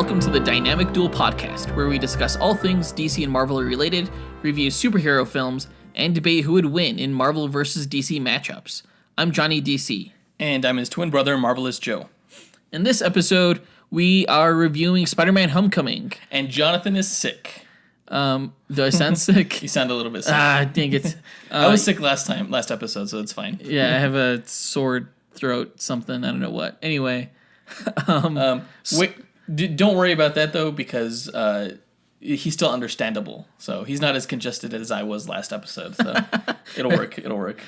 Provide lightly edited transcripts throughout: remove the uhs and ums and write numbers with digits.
welcome to the Dynamic Duel podcast, where we discuss all things DC and Marvel related, review superhero films, and debate who would win in Marvel vs. DC matchups. I'm Johnny DC. And I'm his twin brother, Marvelous Joe. In this episode, we are reviewing Spider-Man Homecoming. And Jonathan is sick. Do I sound sick? You sound a little bit sick. Dang it. I was sick last episode, so it's fine. Yeah, I have a sore throat, something, I don't know what. Anyway. Wait, don't worry about that, though, because he's still understandable. So he's not as congested as I was last episode, so it'll work.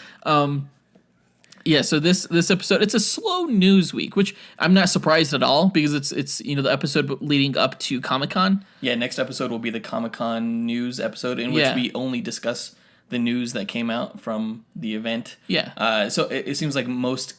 Yeah, so this episode, it's a slow news week, which I'm not surprised at all because it's the episode leading up to Comic-Con. Yeah, next episode will be the Comic-Con news episode in which we only discuss the news that came out from the event. Yeah. So it seems like most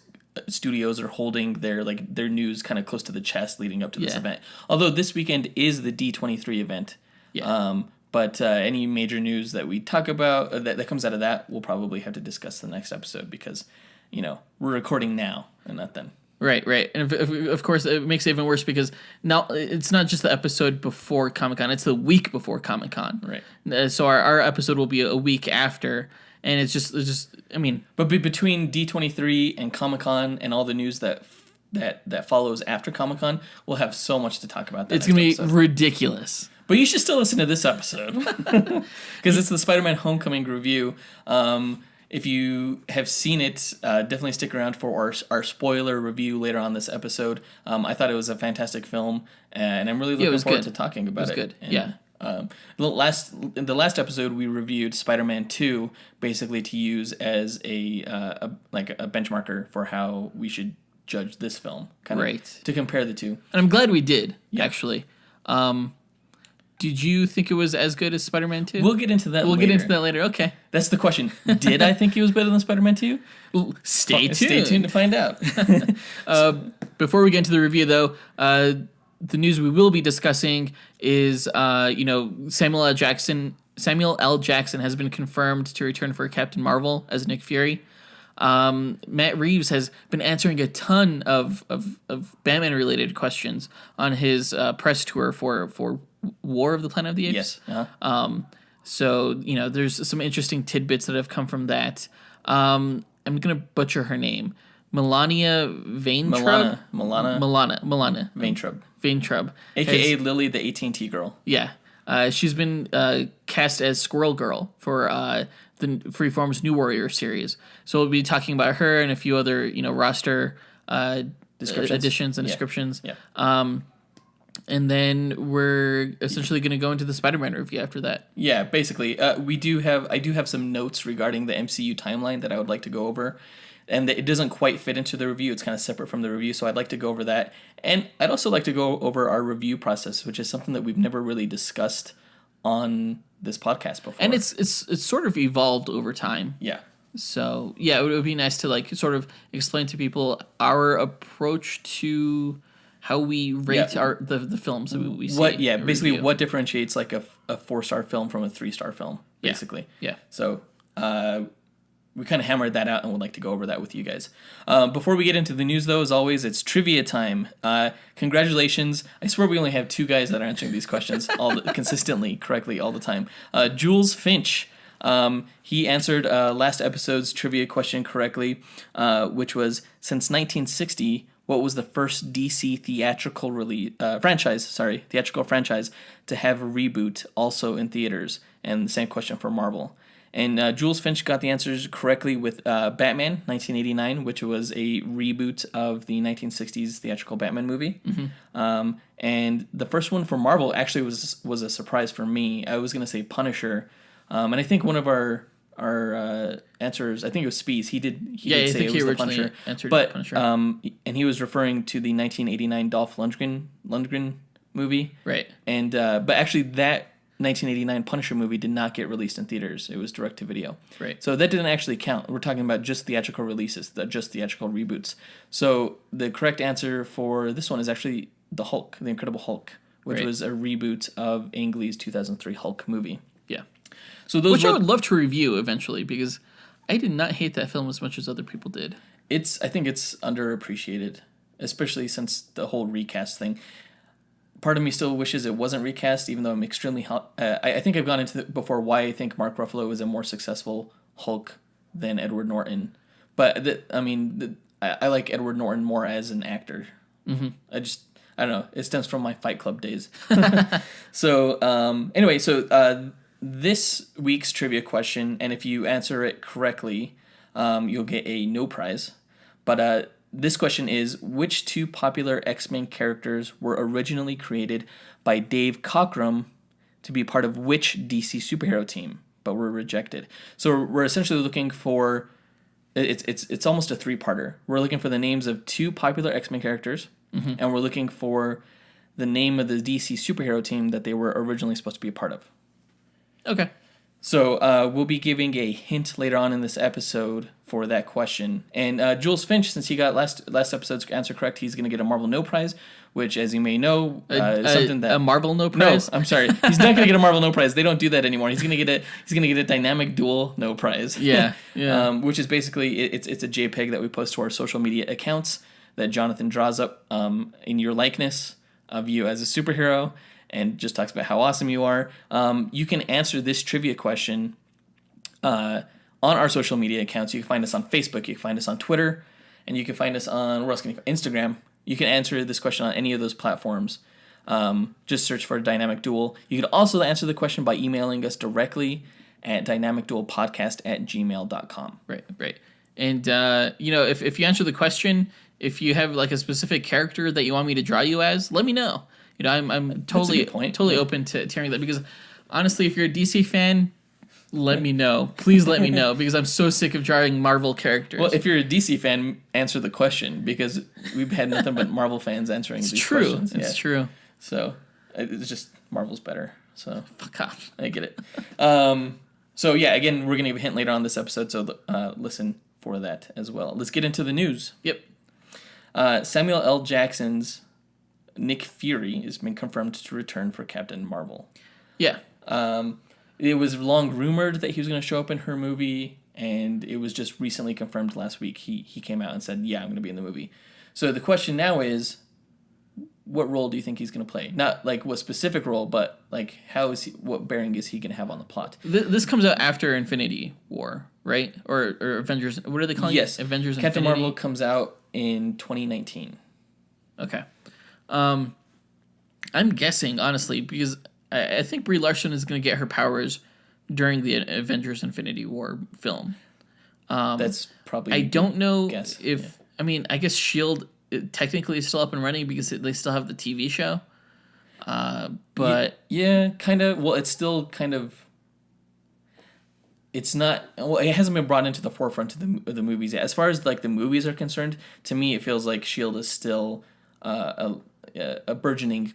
studios are holding their news kind of close to the chest leading up to this event. Although this weekend is the D23 event. Yeah. But any major news that we talk about that comes out of that, we'll probably have to discuss the next episode because we're recording now and not then. Right. And of course, it makes it even worse because now it's not just the episode before Comic-Con, it's the week before Comic-Con. Right. So our episode will be a week after, and it's just I mean... But between D23 and Comic-Con and all the news that follows after Comic-Con, we'll have so much to talk about. It's going to be ridiculous. But you should still listen to this episode because it's the Spider-Man Homecoming review. If you have seen it, definitely stick around for our spoiler review later on this episode. I thought it was a fantastic film, and I'm really looking forward to talking about it. It was good, And, in the last episode, we reviewed Spider-Man 2, basically to use as a benchmarker for how we should judge this film, kind of to compare the two. And I'm glad we did, actually. Did you think it was as good as Spider-Man 2? We'll get into that later. Okay. That's the question. Did I think it was better than Spider-Man 2? Well, stay tuned. Stay tuned to find out. Before we get into the review, though, the news we will be discussing is, Samuel L. Jackson has been confirmed to return for Captain Marvel as Nick Fury. Matt Reeves has been answering a ton of Batman-related questions on his press tour for War of the Planet of the Apes. Yes. Uh-huh. So, there's some interesting tidbits that have come from that. I'm going to butcher her name. Melania Vaintrub? Milana Vaintrub. A.K.A. Lily, the AT&T girl. Yeah. She's been cast as Squirrel Girl for the Freeform's New Warrior series. So we'll be talking about her and a few other, roster additions and descriptions. Yeah. And then we're essentially going to go into the Spider-Man review after that. Yeah, basically. I do have some notes regarding the MCU timeline that I would like to go over. And it doesn't quite fit into the review. It's kind of separate from the review, so I'd like to go over that. And I'd also like to go over our review process, which is something that we've never really discussed on this podcast before. And it's sort of evolved over time. Yeah. So, yeah, it would be nice to sort of explain to people our approach to how we rate the films that we see. Basically what differentiates a 4-star film from a 3-star film, basically. Yeah. So, we kind of hammered that out and would like to go over that with you guys. Before we get into the news, though, as always, it's trivia time. Congratulations. I swear we only have 2 guys that are answering these questions consistently, correctly, all the time. Jules Finch, he answered last episode's trivia question correctly, which was, since 1960, what was the first DC theatrical franchise to have a reboot also in theaters? And the same question for Marvel. And Jules Finch got the answers correctly with Batman, 1989, which was a reboot of the 1960s theatrical Batman movie. Mm-hmm. And the first one for Marvel actually was a surprise for me. I was going to say Punisher. And I think one of our answers, I think it was Spees, he did say it was the Punisher. But Punisher. And he was referring to the 1989 Dolph Lundgren movie. Right. And but actually that 1989 Punisher movie did not get released in theaters. It was direct to video. Right. So that didn't actually count. We're talking about just theatrical releases, just theatrical reboots. So the correct answer for this one is actually The Hulk, The Incredible Hulk, which was a reboot of Ang Lee's 2003 Hulk movie. Yeah. So those I would love to review eventually because I did not hate that film as much as other people did. I think it's underappreciated, especially since the whole recast thing. part of me still wishes it wasn't recast, even though I'm extremely... I think I've gone into before why I think Mark Ruffalo is a more successful Hulk than Edward Norton. But, I like Edward Norton more as an actor. Mm-hmm. I don't know. It stems from my Fight Club days. So, this week's trivia question, and if you answer it correctly, you'll get a no prize. But this question is, which two popular X-Men characters were originally created by Dave Cockrum to be part of which DC superhero team, but were rejected? So we're essentially looking for... It's almost a three-parter. We're looking for the names of two popular X-Men characters, mm-hmm. and we're looking for the name of the DC superhero team that they were originally supposed to be a part of. Okay. So we'll be giving a hint later on in this episode for that question. And Jules Finch, since he got last episode's answer correct, he's going to get a Marvel No Prize, which, as you may know, is something that... A Marvel No Prize? No, I'm sorry. He's not going to get a Marvel No Prize. They don't do that anymore. He's going to get a Dynamic Duel No Prize. Yeah. Which is basically, it's a JPEG that we post to our social media accounts that Jonathan draws up in your likeness of you as a superhero, and just talks about how awesome you are. You can answer this trivia question on our social media accounts. You can find us on Facebook, you can find us on Twitter, and you can find us on, where else can you find? Instagram. You can answer this question on any of those platforms. Just search for Dynamic Duel. You can also answer the question by emailing us directly at dynamicduelpodcast@gmail.com. Right. And, if you answer the question, if you have like a specific character that you want me to draw you as, let me know. I'm totally open to hearing that, because honestly, if you're a DC fan, let me know. Please let me know, because I'm so sick of drawing Marvel characters. Well, if you're a DC fan, answer the question, because we've had nothing but Marvel fans answering these questions. It's true. So it's just Marvel's better. So fuck off. I get it. Again, we're going to give a hint later on this episode, so listen for that as well. Let's get into the news. Yep. Samuel L. Jackson's Nick Fury has been confirmed to return for Captain Marvel. Yeah. It was long rumored that he was going to show up in her movie, and it was just recently confirmed last week. He came out and said, yeah, I'm going to be in the movie. So the question now is, what role do you think he's going to play? Not like what specific role, but like what bearing is he going to have on the plot? This comes out after Infinity War, right? Or Avengers, what are they calling it? Yes. Avengers Captain Infinity? Marvel comes out in 2019. Okay. I'm guessing, honestly, because I think Brie Larson is going to get her powers during the Avengers Infinity War film. That's probably... I don't know guess. if... Yeah. I mean, I guess S.H.I.E.L.D. technically is still up and running because they still have the TV show. But... Yeah, kind of. Well, it's still kind of... It's not... Well, it hasn't been brought into the forefront of the movies yet. As far as like the movies are concerned, to me, it feels like S.H.I.E.L.D. is still a burgeoning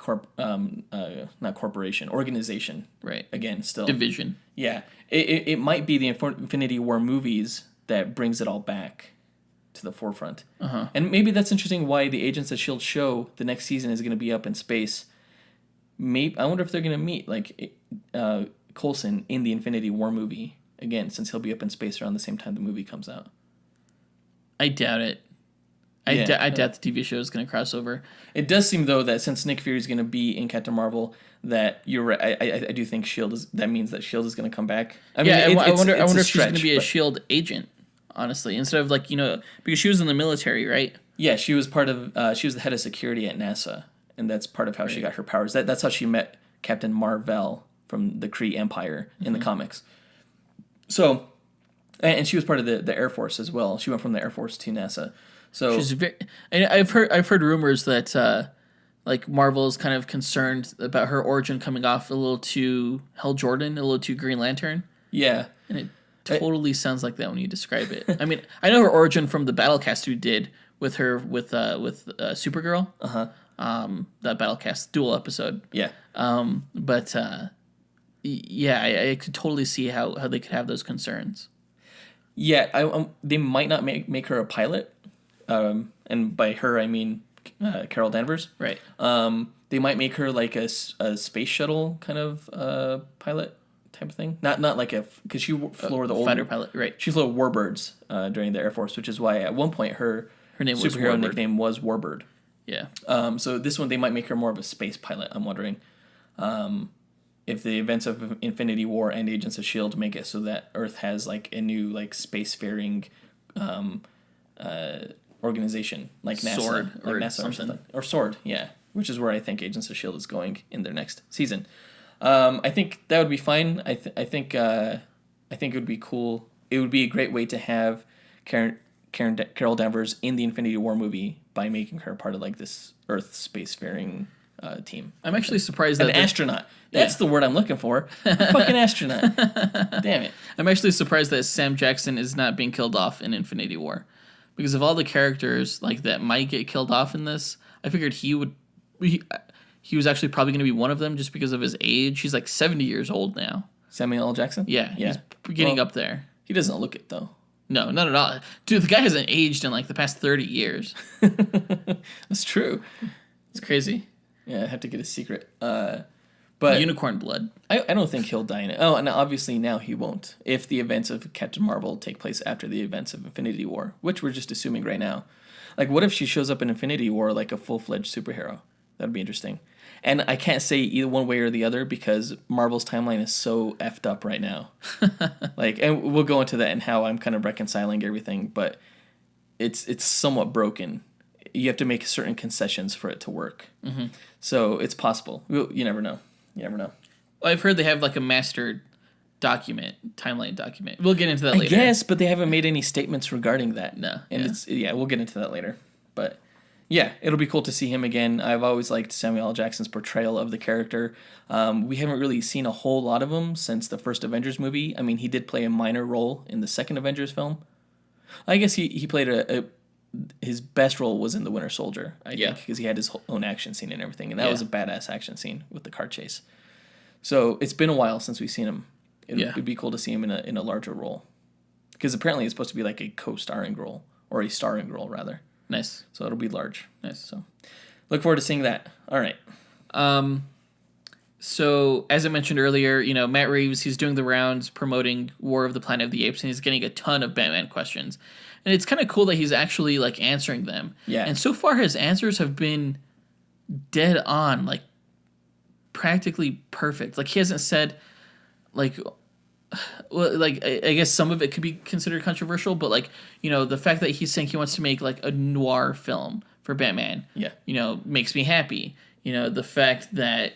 organization. Right. Again, still. Division. Yeah. It might be the Infinity War movies that brings it all back to the forefront. Uh-huh. And maybe that's interesting why the Agents of S.H.I.E.L.D. show the next season is going to be up in space. I wonder if they're going to meet like Coulson in the Infinity War movie again, since he'll be up in space around the same time the movie comes out. I doubt it. I doubt the TV show is going to cross over. It does seem, though, that since Nick Fury is going to be in Captain Marvel, that you're right. I do think that means that S.H.I.E.L.D. is going to come back. I wonder if she's going to be a S.H.I.E.L.D. agent, honestly, instead of like, because she was in the military, right? Yeah, she was she was the head of security at NASA, and that's part of how she got her powers. That's how she met Captain Marvel from the Kree Empire in the comics. So, and she was part of the Air Force as well. She went from the Air Force to NASA. So she's and I've heard rumors that like Marvel is kind of concerned about her origin coming off a little too Hal Jordan, a little too Green Lantern. Yeah, and it totally sounds like that when you describe it. I mean, I know her origin from the Battlecast we did with her with Supergirl. That Battlecast Duel episode. Yeah. But I could totally see how they could have those concerns. Yeah, they might not make her a pilot. And by her, I mean Carol Danvers. Right. They might make her like a space shuttle kind of pilot type of thing. Not like because she flew the old fighter pilot. Right. She flew Warbirds during the Air Force, which is why at one point her name superhero was nickname was Warbird. Yeah. So this one, they might make her more of a space pilot, I'm wondering. If the events of Infinity War and Agents of S.H.I.E.L.D. make it so that Earth has, like, a new, like, spacefaring organization, like NASA. Sword like or NASA something. Or Sword, yeah. Which is where I think Agents of S.H.I.E.L.D. is going in their next season. I think that would be fine. I think it would be cool. It would be a great way to have Carol Danvers in the Infinity War movie by making her part of, like, this Earth spacefaring team. I'm actually surprised that An astronaut. That's the word I'm looking for. A fucking astronaut. Damn it. I'm actually surprised that Sam Jackson is not being killed off in Infinity War, because of all the characters like that might get killed off in this. I figured he was actually probably going to be one of them just because of his age. He's like 70 years old now. Samuel L. Jackson? Yeah, he's getting up there. He doesn't look it, though. No, not at all. Dude, the guy hasn't aged in like the past 30 years. That's true. It's crazy. Yeah, I have to get a secret. But unicorn blood. I don't think he'll die in it. Oh, and obviously now he won't. If the events of Captain Marvel take place after the events of Infinity War, which we're just assuming right now. Like, what if she shows up in Infinity War like a full-fledged superhero? That'd be interesting. And I can't say either one way or the other because Marvel's timeline is so effed up right now. Like, and we'll go into that and how I'm kind of reconciling everything, but it's somewhat broken. You have to make certain concessions for it to work. Mm-hmm. So it's possible. You never know. You never know. Well, I've heard they have like a master timeline document. We'll get into that later. Yes, but they haven't made any statements regarding that. No. And we'll get into that later. But yeah, it'll be cool to see him again. I've always liked Samuel L. Jackson's portrayal of the character. We haven't really seen a whole lot of him since the first Avengers movie. I mean, he did play a minor role in the second Avengers film. I guess he played his best role was in The Winter Soldier, I think, because he had his own action scene and everything, and that was a badass action scene with the car chase. So it's been a while since we've seen him. It'd be cool to see him in a larger role, because apparently it's supposed to be like a co-starring role, or a starring role rather. Nice. So it'll be large. Nice. So look forward to seeing that. All right. So as I mentioned earlier, Matt Reeves, he's doing the rounds promoting War of the Planet of the Apes, and he's getting a ton of Batman questions. And it's kind of cool that he's actually like answering them. Yeah. And so far his answers have been dead on, like practically perfect. Like he hasn't said like I guess some of it could be considered controversial, but like, the fact that he's saying he wants to make like a noir film for Batman, makes me happy. The fact that,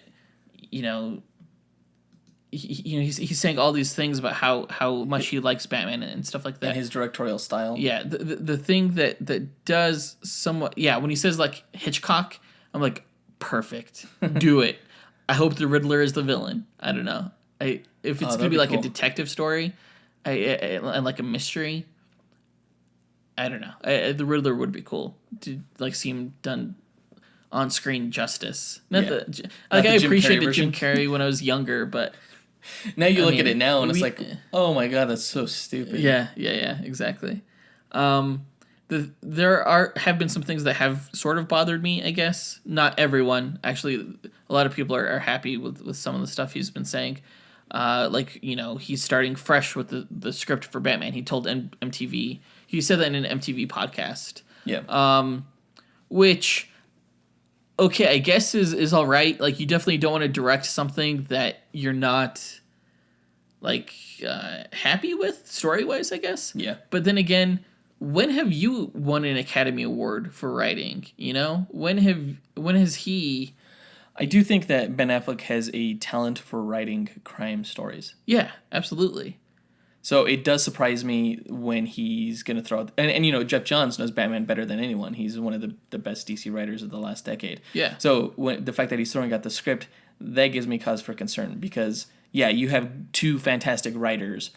he's saying all these things about how much he likes Batman and stuff like that. And his directorial style. Yeah, the thing that does somewhat... Yeah, when he says, like, Hitchcock, I'm like, perfect. Do it. I hope the Riddler is the villain. I don't know. If it's going to be like cool. A detective story and like a mystery, I don't know. The Riddler would be cool to, like, see him done on-screen justice. I appreciated Jim Carrey when I was younger, but... Now you look at it now and it's like, oh my god, that's so stupid. Yeah, exactly. There have been some things that have sort of bothered me, I guess. Not everyone. Actually, a lot of people are happy with some of the stuff he's been saying. He's starting fresh with the script for Batman. He told MTV. He said that in an MTV podcast. Yeah. Which... Okay, I guess is all right. Like, you definitely don't want to direct something that you're not, like, happy with, story-wise, I guess. Yeah. But then again, when have you won an Academy Award for writing, When has he... I do think that Ben Affleck has a talent for writing crime stories. Yeah, absolutely. So it does surprise me when he's going to throw... And Jeff Johns knows Batman better than anyone. He's one of the best DC writers of the last decade. Yeah. So the fact that he's throwing out the script, that gives me cause for concern. Because, yeah, you have two fantastic writers.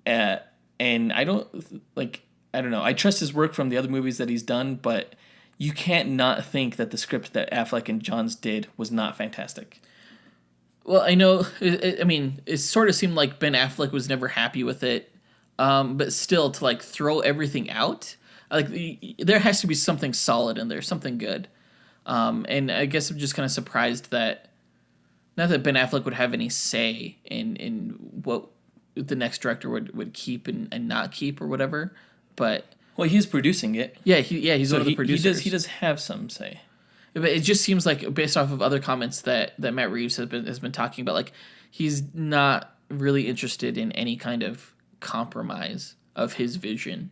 And I don't know. I trust his work from the other movies that he's done, but you can't not think that the script that Affleck and Johns did was not fantastic. Well, I know, it sort of seemed like Ben Affleck was never happy with it, but still, to, like, throw everything out, like, there has to be something solid in there, something good. And I guess I'm just kind of surprised that, not that Ben Affleck would have any say in what the next director would keep and not keep or whatever, but... Well, he's producing it. Yeah, he's one of the producers. He does have some say. But it just seems like, based off of other comments that Matt Reeves has been talking about, like, he's not really interested in any kind of compromise of his vision.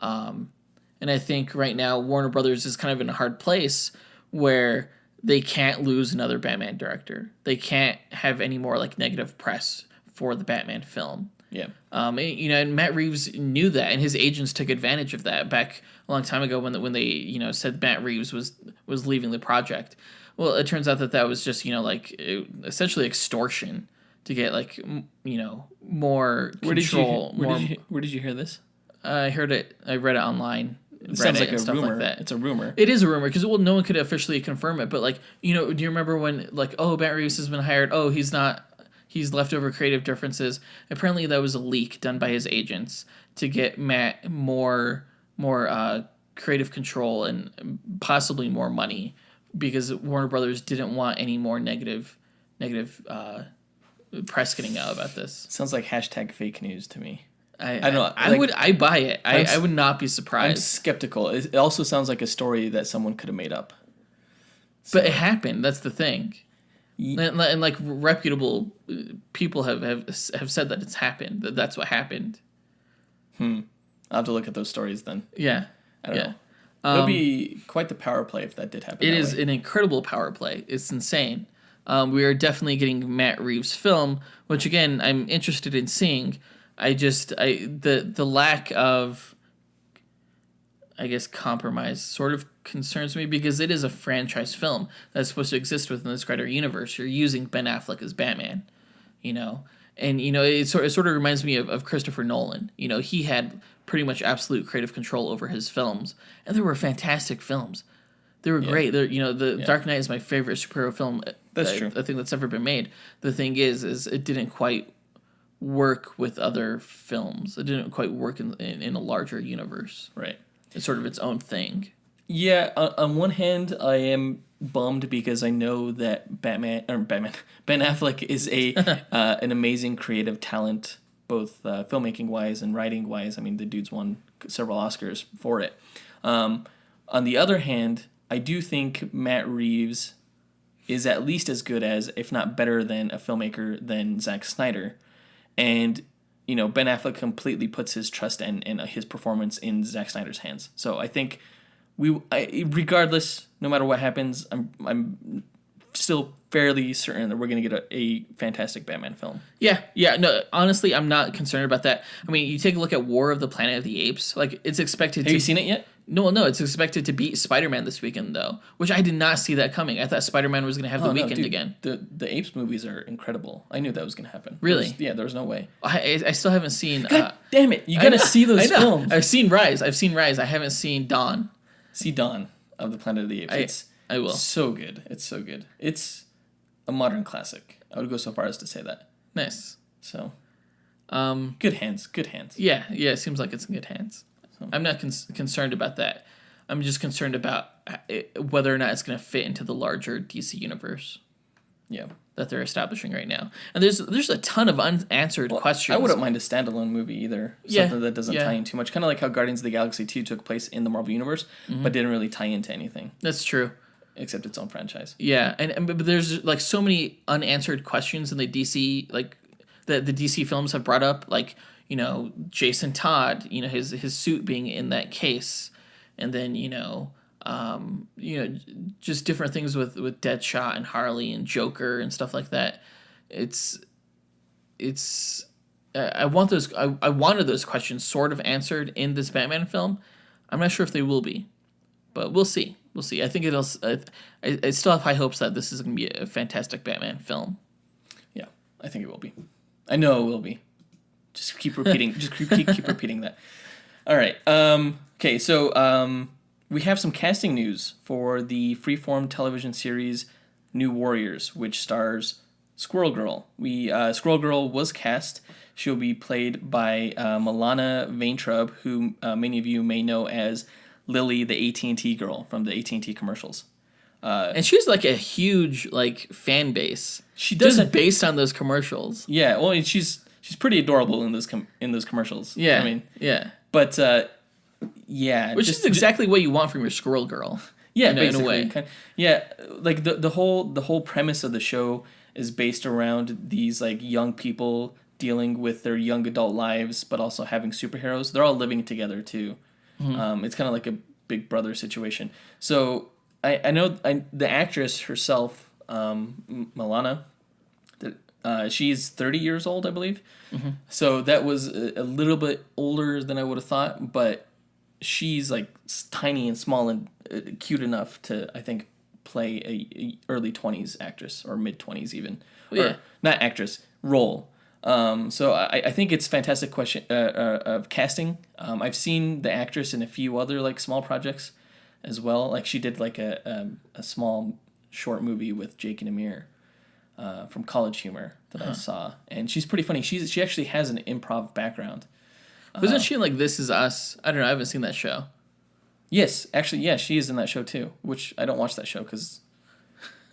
And I think right now Warner Brothers is kind of in a hard place where they can't lose another Batman director. They can't have any more like negative press for the Batman film. Yeah. And Matt Reeves knew that, and his agents took advantage of that back a long time ago when they said Matt Reeves was leaving the project. Well, it turns out that was just essentially extortion to get more control. Where did you hear this? I heard it. I read it online. It sounds like a rumor. Like that. It's a rumor. It is a rumor because no one could officially confirm it. But do you remember when Matt Reeves has been hired? Oh, he's not. He's left over creative differences. Apparently, that was a leak done by his agents to get Matt more creative control and possibly more money, because Warner Brothers didn't want any more negative press getting out about this. Sounds like #fake news to me. I don't know. I buy it. I would not be surprised. I'm skeptical. It also sounds like a story that someone could have made up. So. But it happened. That's the thing. And reputable people have said that it's happened. That's what happened. I'll have to look at those stories then. Yeah. I don't know. It would be quite the power play if that did happen. It is an incredible power play. It's insane. We are definitely getting Matt Reeves' film, which again I'm interested in seeing. The lack of, I guess, compromise sort of concerns me, because it is a franchise film that's supposed to exist within this greater universe. You're using Ben Affleck as Batman, and it sort of reminds me of Christopher Nolan. He had pretty much absolute creative control over his films, and they were fantastic films. They were great. Dark Knight is my favorite superhero film. That's true. I think that's ever been made. The thing is it didn't quite work with other films. It didn't quite work in a larger universe. Right. It's sort of its own thing. Yeah, on one hand, I am bummed because I know that Ben Affleck is an amazing creative talent, both filmmaking wise and writing wise. I mean, the dude's won several Oscars for it. On the other hand, I do think Matt Reeves is at least as good as, if not better than, a filmmaker than Zack Snyder. And, Ben Affleck completely puts his trust and his performance in Zack Snyder's hands. So I think regardless, no matter what happens, I'm still fairly certain that we're going to get a fantastic Batman film. Yeah. No, honestly, I'm not concerned about that. I mean, you take a look at War of the Planet of the Apes. It's expected Have you seen it yet? No, it's expected to beat Spider-Man this weekend, though, which I did not see that coming. I thought Spider-Man was going to have the weekend again. The Apes movies are incredible. I knew that was going to happen. Really? There was no way. I still haven't seen... God damn it. You got to see those films. I've seen Rise. I haven't seen Dawn. See Dawn of the Planet of the Apes. I will. So good. It's so good. It's a modern classic. I would go so far as to say that. Nice. So, good hands. Yeah, it seems like it's in good hands. So. I'm not concerned about that. I'm just concerned about whether or not it's going to fit into the larger DC universe. Yeah. That they're establishing right now. And there's a ton of unanswered questions. I wouldn't mind a standalone movie either. Something that doesn't tie in too much. Kind of like how Guardians of the Galaxy 2 took place in the Marvel Universe, but didn't really tie into anything. That's true. Except its own franchise. Yeah, but there's so many unanswered questions in the DC, the DC films have brought up, Jason Todd, his suit being in that case, and then just different things with Deadshot and Harley and Joker and stuff like that. I wanted those questions sort of answered in this Batman film. I'm not sure if they will be, but we'll see. I think I still have high hopes that this is going to be a fantastic Batman film. Yeah, I think it will be. I know it will be. Just keep repeating. keep repeating that. All right. Okay. So we have some casting news for the Freeform television series New Warriors, which stars Squirrel Girl. Squirrel Girl was cast. She'll be played by Milana Vaintrub, who many of you may know as Lily, the AT&T girl from the AT&T commercials. And she's a huge fan base. She does just based on those commercials. Yeah, well, she's pretty adorable in those commercials. Yeah, I mean, yeah. But yeah, which is exactly what you want from your Squirrel Girl. Yeah, in basically. a way. Yeah, like the whole premise of the show is based around these like young people dealing with their young adult lives, but also having superheroes. They're all living together too. It's kind of like a Big Brother situation. So I know the actress herself, Milana. She's 30 years old, I believe. So that was a little bit older than I would have thought, but she's like tiny and small and cute enough to, I think, play a early 20s actress or mid 20s even. Yeah. Or not actress, role. So I think it's fantastic question of casting. I've seen the actress in a few other like small projects as well. Like she did like a small short movie with Jake and Amir from College Humor that I saw, and she's pretty funny. She actually has an improv background. Wasn't she in like This Is Us? I don't know. I haven't seen that show. Yes, actually, yeah, she is in that show too. Which I don't watch that show because,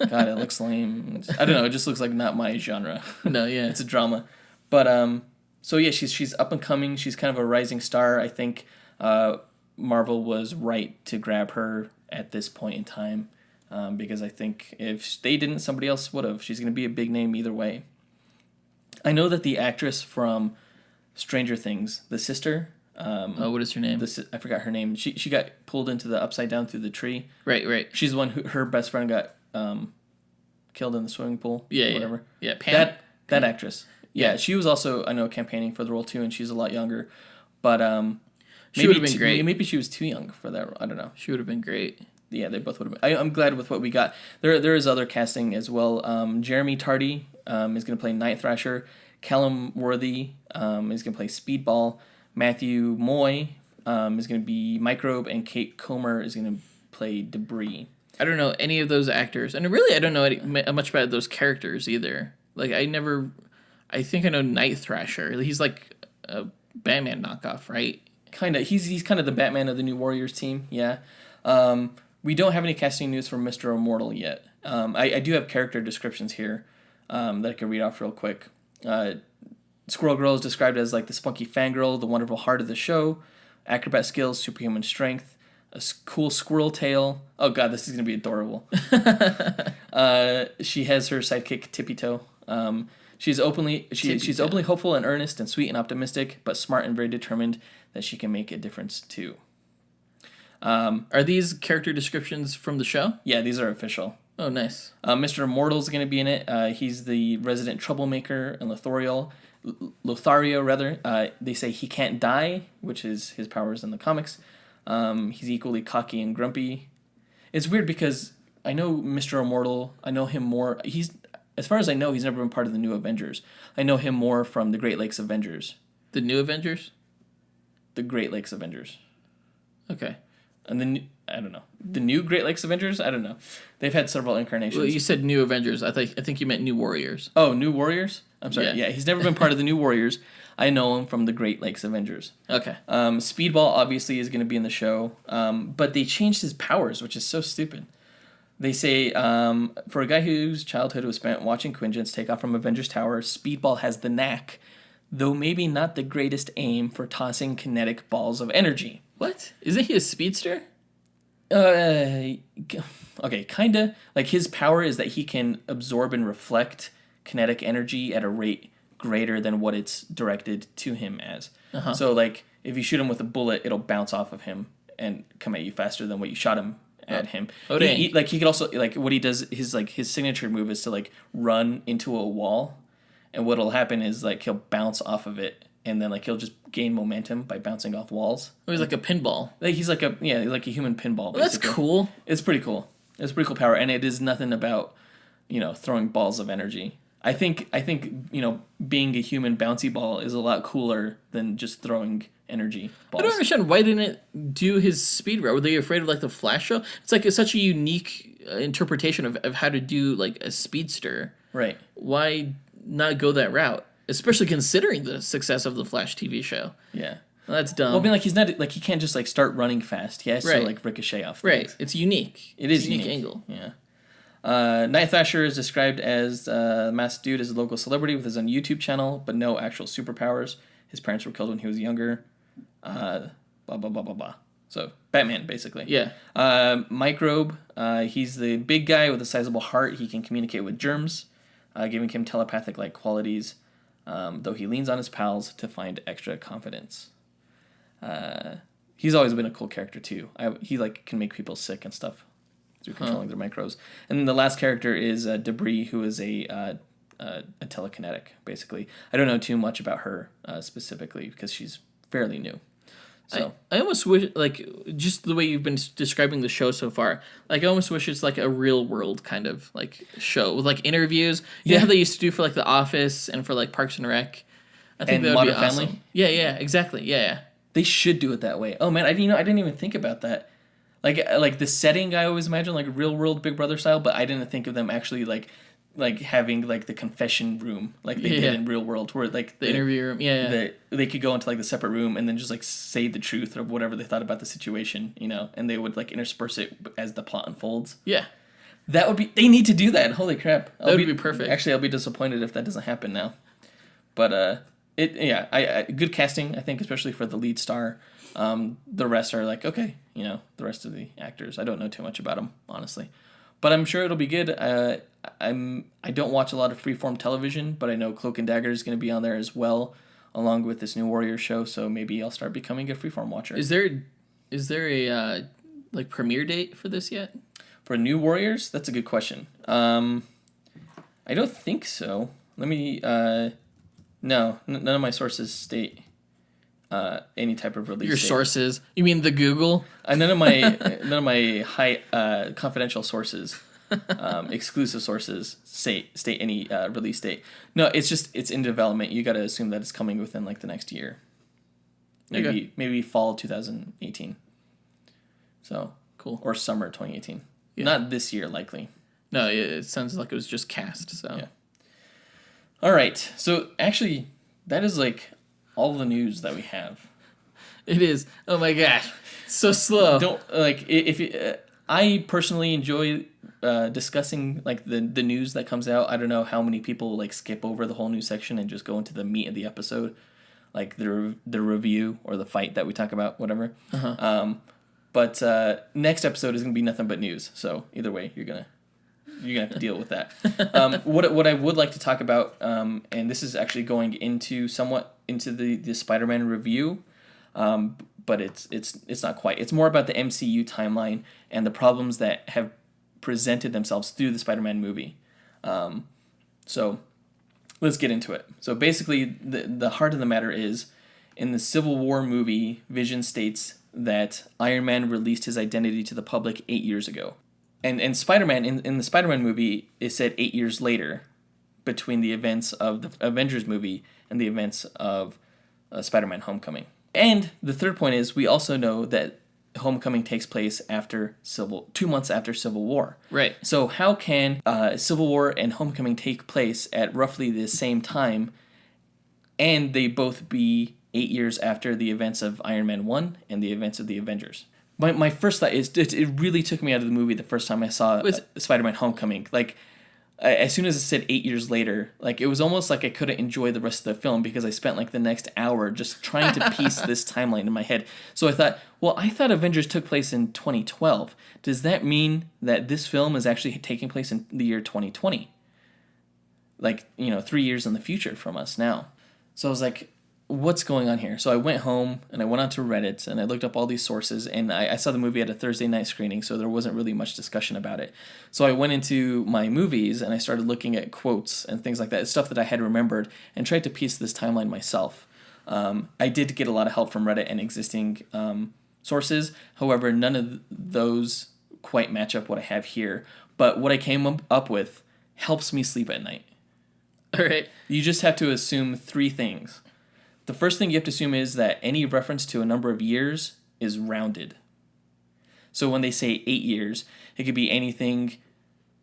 God, it looks lame. I don't know. It just looks like not my genre. No, yeah. It's a drama, but so yeah, she's up and coming. She's kind of a rising star. I think Marvel was right to grab her at this point in time. Because I think if they didn't, somebody else would have. She's going to be a big name either way. I know that the actress from Stranger Things, the sister. What is her name? I forgot her name. She got pulled into the upside down through the tree. Right. She's the one who her best friend got killed in the swimming pool. Yeah, whatever. Yeah, Pam. That actress. Yeah, she was also, I know, campaigning for the role too, and she's a lot younger. But she would have been great. Maybe she was too young for that. I don't know. She would have been great. Yeah, they both would have been. I'm glad with what we got. There is other casting as well. Jeremy Tardy is going to play Night Thrasher. Callum Worthy is going to play Speedball. Matthew Moy is going to be Microbe, and Kate Comer is going to play Debris. I don't know any of those actors, and really I don't know much about those characters either. Like I think I know Night Thrasher. He's like a Batman knockoff, right? Kind of. He's kind of the Batman of the New Warriors team. Yeah. We don't have any casting news for Mr. Immortal yet. I do have character descriptions here that I can read off real quick. Squirrel Girl is described as like the spunky fangirl, the wonderful heart of the show, acrobat skills, superhuman strength, a cool squirrel tail. Oh god, this is going to be adorable. She has her sidekick Tippy Toe. She's openly hopeful and earnest and sweet and optimistic, but smart and very determined that she can make a difference too. Are these character descriptions from the show? Yeah, these are official. Oh, nice. Mr. Immortal is going to be in it. He's the resident troublemaker in Lothario. They say he can't die, which is his powers in the comics. He's equally cocky and grumpy. It's weird because I know Mr. Immortal. I know him more. As far as I know, he's never been part of the New Avengers. I know him more from the Great Lakes Avengers. The New Avengers? The Great Lakes Avengers. Okay. And then I don't know. The new Great Lakes Avengers? I don't know. They've had several incarnations. Well, you said New Avengers. I think you meant New Warriors. Oh, New Warriors? I'm sorry. Yeah, he's never been part of the New Warriors. I know him from the Great Lakes Avengers. Okay. Speedball obviously is going to be in the show, but they changed his powers, which is so stupid. They say, for a guy whose childhood was spent watching Quinjets take off from Avengers Tower, Speedball has the knack, though maybe not the greatest aim, for tossing kinetic balls of energy. What? Isn't he a speedster? Okay, kinda. Like, his power is that he can absorb and reflect kinetic energy at a rate greater than what it's directed to him as. Uh-huh. So, like, if you shoot him with a bullet, it'll bounce off of him and come at you faster than what you shot him at him. Oh, dang. He could also, like, what he does, his signature move is to, like, run into a wall, and what'll happen is, like, he'll bounce off of it, and then, like, he'll just gain momentum by bouncing off walls. Oh, he's like a pinball. Like, he's like a human pinball. Well, that's cool. It's pretty cool. It's a pretty cool power, and it is nothing about, throwing balls of energy. I think being a human bouncy ball is a lot cooler than just throwing energy balls. I don't understand, why didn't it do his speed route? Were they afraid of like the Flash show? It's like such a unique interpretation of how to do like a speedster. Right. Why not go that route? Especially considering the success of the Flash TV show. Yeah. Well, that's dumb. Well, I mean, like, he's not, like, he can't just, like, start running fast. He has to, like, ricochet off things. Right. It's unique. It's a unique angle. Yeah. Night Thrasher is described as a masked dude as a local celebrity with his own YouTube channel, but no actual superpowers. His parents were killed when he was younger. Blah, blah, blah, blah, blah. So Batman, basically. Yeah. Microbe, he's the big guy with a sizable heart. He can communicate with germs, giving him telepathic-like qualities, though he leans on his pals to find extra confidence. He's always been a cool character, too. He can make people sick and stuff through controlling their microbes. And then the last character is Debris, who is a telekinetic, basically. I don't know too much about her specifically because she's fairly new. So I almost wish, just the way you've been describing the show so far, I almost wish it's a real world kind of show with interviews. You know how they used to do for The Office and for Parks and Rec. I think and that would Modern be awesome. Family. Yeah, exactly. Yeah. They should do it that way. Oh man, I didn't even think about that. The setting, I always imagine real world Big Brother style, but I didn't think of them actually having the confession room they did in real world, where the interview room. they could go into the separate room and then just say the truth of whatever they thought about the situation, and they would intersperse it as the plot unfolds. Yeah. That would be. They need to do that. Holy crap! That would be perfect. Actually, I'll be disappointed if that doesn't happen now. But I good casting, I think, especially for the lead star. The rest are okay, the rest of the actors. I don't know too much about them, honestly, but I'm sure it'll be good. I don't watch a lot of freeform television, but I know Cloak and Dagger is going to be on there as well, along with this new Warriors show. So maybe I'll start becoming a freeform watcher. Is there a premiere date for this yet? For New Warriors, that's a good question. I don't think so. Let me. No, none of my sources state any type of release. Your date. Sources? You mean the Google? None of my high confidential sources, exclusive sources state any release date. No, it's in development. You got to assume that it's coming within the next year. Maybe fall 2018. So cool. Or summer 2018. Yeah. Not this year, likely. No, it sounds like it was just cast. So yeah. All right. So actually, that is all the news that we have. It is. Oh my gosh, so slow. Don't if you, I personally enjoy discussing the news that comes out. I don't know how many people skip over the whole news section and just go into the meat of the episode, the review or the fight that we talk about, whatever. Uh-huh. But next episode is gonna be nothing but news. So either way, you're gonna have to deal with that. What I would like to talk about, and this is actually going somewhat into the Spider-Man review, but it's not quite. It's more about the MCU timeline and the problems that have presented themselves through the Spider-Man movie. So let's get into it. So basically, the heart of the matter is, in the Civil War movie, Vision states that Iron Man released his identity to the public 8 years ago. And Spider-Man, in the Spider-Man movie, is said 8 years later, between the events of the Avengers movie and the events of Spider-Man Homecoming. And the third point is, we also know that Homecoming takes place 2 months after Civil War. Right. So how can Civil War and Homecoming take place at roughly the same time, and they both be 8 years after the events of Iron Man 1 and the events of the Avengers? My first thought is, it really took me out of the movie the first time I saw Spider-Man Homecoming. As soon as it said 8 years later, it was almost like I couldn't enjoy the rest of the film because I spent the next hour just trying to piece this timeline in my head. So I thought Avengers took place in 2012. Does that mean that this film is actually taking place in the year 2020? 3 years in the future from us now. So I was like, what's going on here? So I went home and I went onto Reddit and I looked up all these sources, and I saw the movie at a Thursday night screening, so there wasn't really much discussion about it. So I went into my movies and I started looking at quotes and things like that, stuff that I had remembered, and tried to piece this timeline myself. I did get a lot of help from Reddit and existing sources. However, none of those quite match up what I have here. But what I came up with helps me sleep at night. All right. You just have to assume three things. The first thing you have to assume is that any reference to a number of years is rounded. So when they say 8 years, it could be anything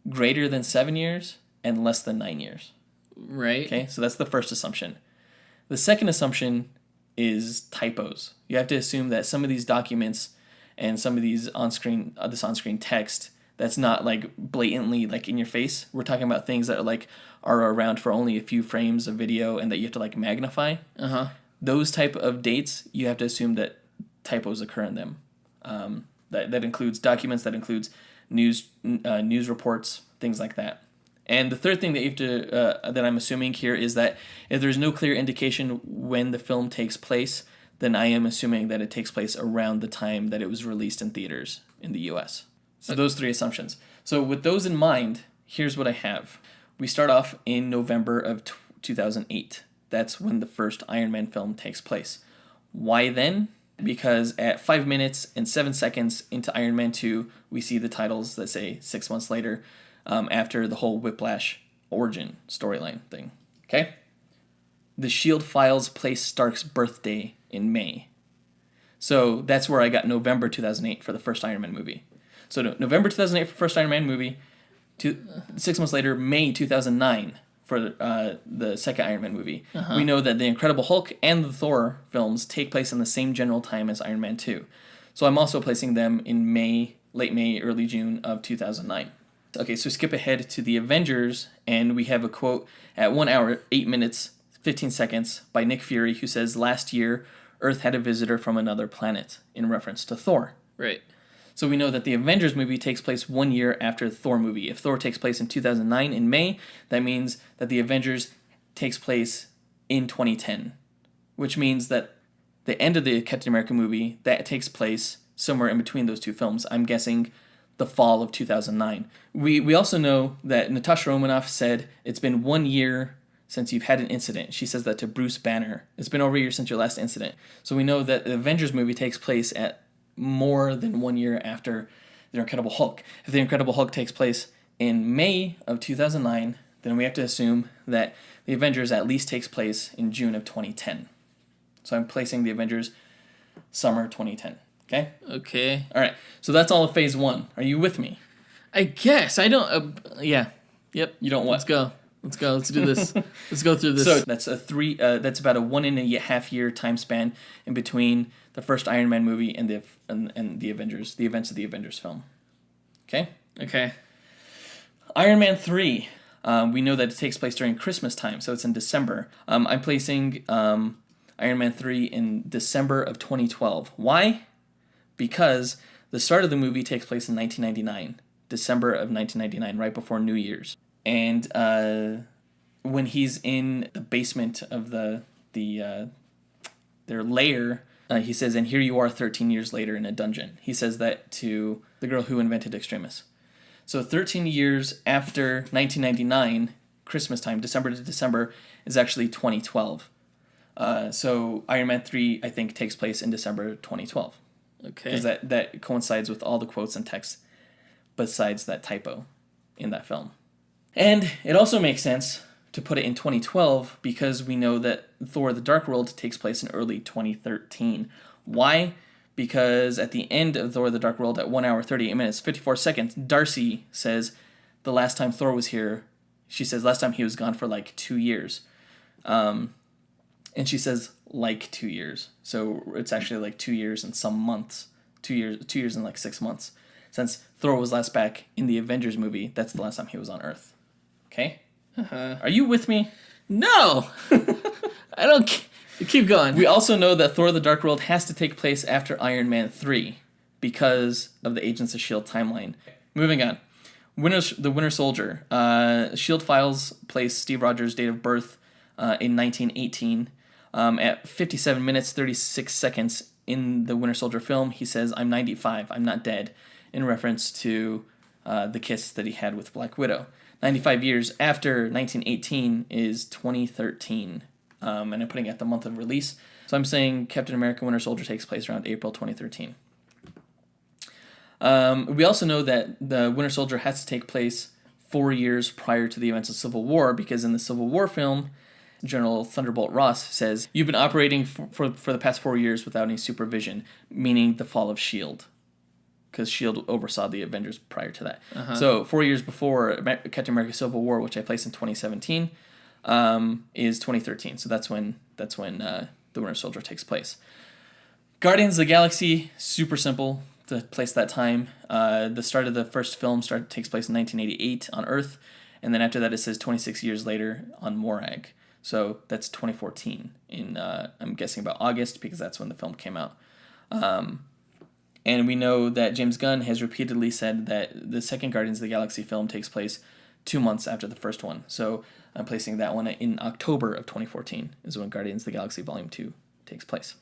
greater than 7 years and less than 9 years. Right. Okay, so that's the first assumption. The second assumption is typos. You have to assume that some of these documents and some of these this on-screen text that's not blatantly in your face. We're talking about things that are around for only a few frames of video and that you have to magnify. Uh-huh. Those type of dates, you have to assume that typos occur in them. That includes documents, that includes news reports, things like that. And the third thing that you have to that I'm assuming here is that if there's no clear indication when the film takes place, then I am assuming that it takes place around the time that it was released in theaters in the U.S. So those three assumptions. So with those in mind, here's what I have. We start off in November of 2008. That's when the first Iron Man film takes place. Why then? Because at 5 minutes and 7 seconds into Iron Man 2, we see the titles that say 6 months later, after the whole Whiplash origin storyline thing. Okay? The SHIELD files place Stark's birthday in May. So that's where I got November 2008 for the first Iron Man movie. So November 2008 for the first Iron Man movie, 6 months later, May 2009 for the second Iron Man movie. We know that The Incredible Hulk and the Thor films take place in the same general time as Iron Man 2. So I'm also placing them in May, late May, early June of 2009. Okay, so skip ahead to the Avengers, and we have a quote at 1 hour, 8 minutes, 15 seconds by Nick Fury, who says, "Last year, Earth had a visitor from another planet," in reference to Thor. Right. So we know that the Avengers movie takes place 1 year after the Thor movie. If Thor takes place in 2009 in May, that means that the Avengers takes place in 2010, which means that the end of the Captain America movie, that takes place somewhere in between those two films. I'm guessing the fall of 2009. We also know that Natasha Romanoff said, "It's been 1 year since you've had an incident." She says that to Bruce Banner. "It's been over a year since your last incident." So we know that the Avengers movie takes place at more than 1 year after The Incredible Hulk. If The Incredible Hulk takes place in May of 2009, then we have to assume that The Avengers at least takes place in June of 2010. So I'm placing The Avengers summer 2010. Okay? Okay. All right. So that's all of phase 1. Are you with me? I guess. I don't... yeah. Yep. You don't what? Let's go. Let's do this. Let's go through this. So that's that's about a 1.5 year time span in between the first Iron Man movie and the Avengers, the events of the Avengers film. Okay? Okay. Iron Man 3. We know that it takes place during Christmas time, so it's in December. I'm placing Iron Man 3 in December of 2012. Why? Because the start of the movie takes place in 1999, December of 1999, right before New Year's. And when he's in the basement of their lair, he says, "And here you are 13 years later in a dungeon." He says that to the girl who invented Extremis. So 13 years after 1999, Christmas time, December to December, is actually 2012. So Iron Man 3, I think, takes place in December 2012. Okay. Because that coincides with all the quotes and texts besides that typo in that film. And it also makes sense to put it in 2012 because we know that Thor: The Dark World takes place in early 2013. Why? Because at the end of Thor: The Dark World, at 1 hour, 38 minutes, 54 seconds, Darcy says the last time Thor was here, she says last time he was gone for like 2 years. And she says like 2 years. So it's actually like 2 years and some months. 2 years and like 6 months. Since Thor was last back in the Avengers movie, that's the last time he was on Earth. Okay? Are you with me? No! I don't... Keep going. We also know that Thor: The Dark World has to take place after Iron Man 3 because of the Agents of S.H.I.E.L.D. timeline. Moving on. The Winter Soldier. S.H.I.E.L.D. files place Steve Rogers' date of birth in 1918. At 57 minutes, 36 seconds in the Winter Soldier film, he says, "I'm 95, I'm not dead," in reference to the kiss that he had with Black Widow. 95 years after 1918 is 2013. And I'm putting it at the month of release. So I'm saying Captain America Winter Soldier takes place around April 2013. We also know that the Winter Soldier has to take place 4 years prior to the events of Civil War, because in the Civil War film, General Thunderbolt Ross says, "You've been operating for the past 4 years without any supervision," meaning the fall of S.H.I.E.L.D., because S.H.I.E.L.D. oversaw the Avengers prior to that. So 4 years before Captain America Civil War, which I placed in 2017, is 2013. So that's when the Winter Soldier takes place. Guardians of the Galaxy, super simple to place that time. The start of the first film takes place in 1988 on Earth, and then after that it says 26 years later on Morag. So that's 2014 in I'm guessing about August, because that's when the film came out. And we know that James Gunn has repeatedly said that the second Guardians of the Galaxy film takes place 2 months after the first one. So I'm placing that one in October of 2014 is when Guardians of the Galaxy Volume 2 takes place.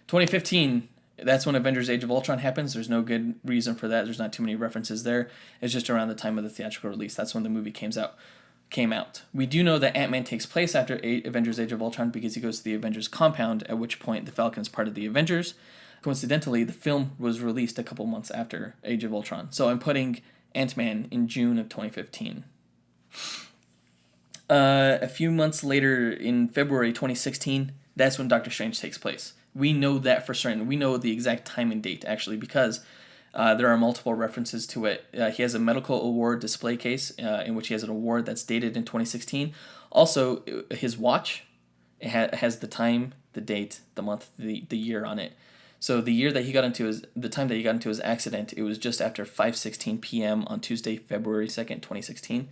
2015, that's when Avengers Age of Ultron happens. There's no good reason for that. There's not too many references there. It's just around the time of the theatrical release. That's when the movie came out. We do know that Ant-Man takes place after Avengers Age of Ultron because he goes to the Avengers compound, at which point the Falcon is part of the Avengers. Coincidentally, the film was released a couple months after Age of Ultron. So I'm putting Ant-Man in June of 2015. A few months later, in February 2016, that's when Doctor Strange takes place. We know that for certain. We know the exact time and date, actually, because there are multiple references to it. He has a medical award display case in which he has an award that's dated in 2016. Also, his watch has the time, the date, the month, the year on it. So the time that he got into his accident, it was just after 5:16 p.m. on Tuesday, February 2nd, 2016.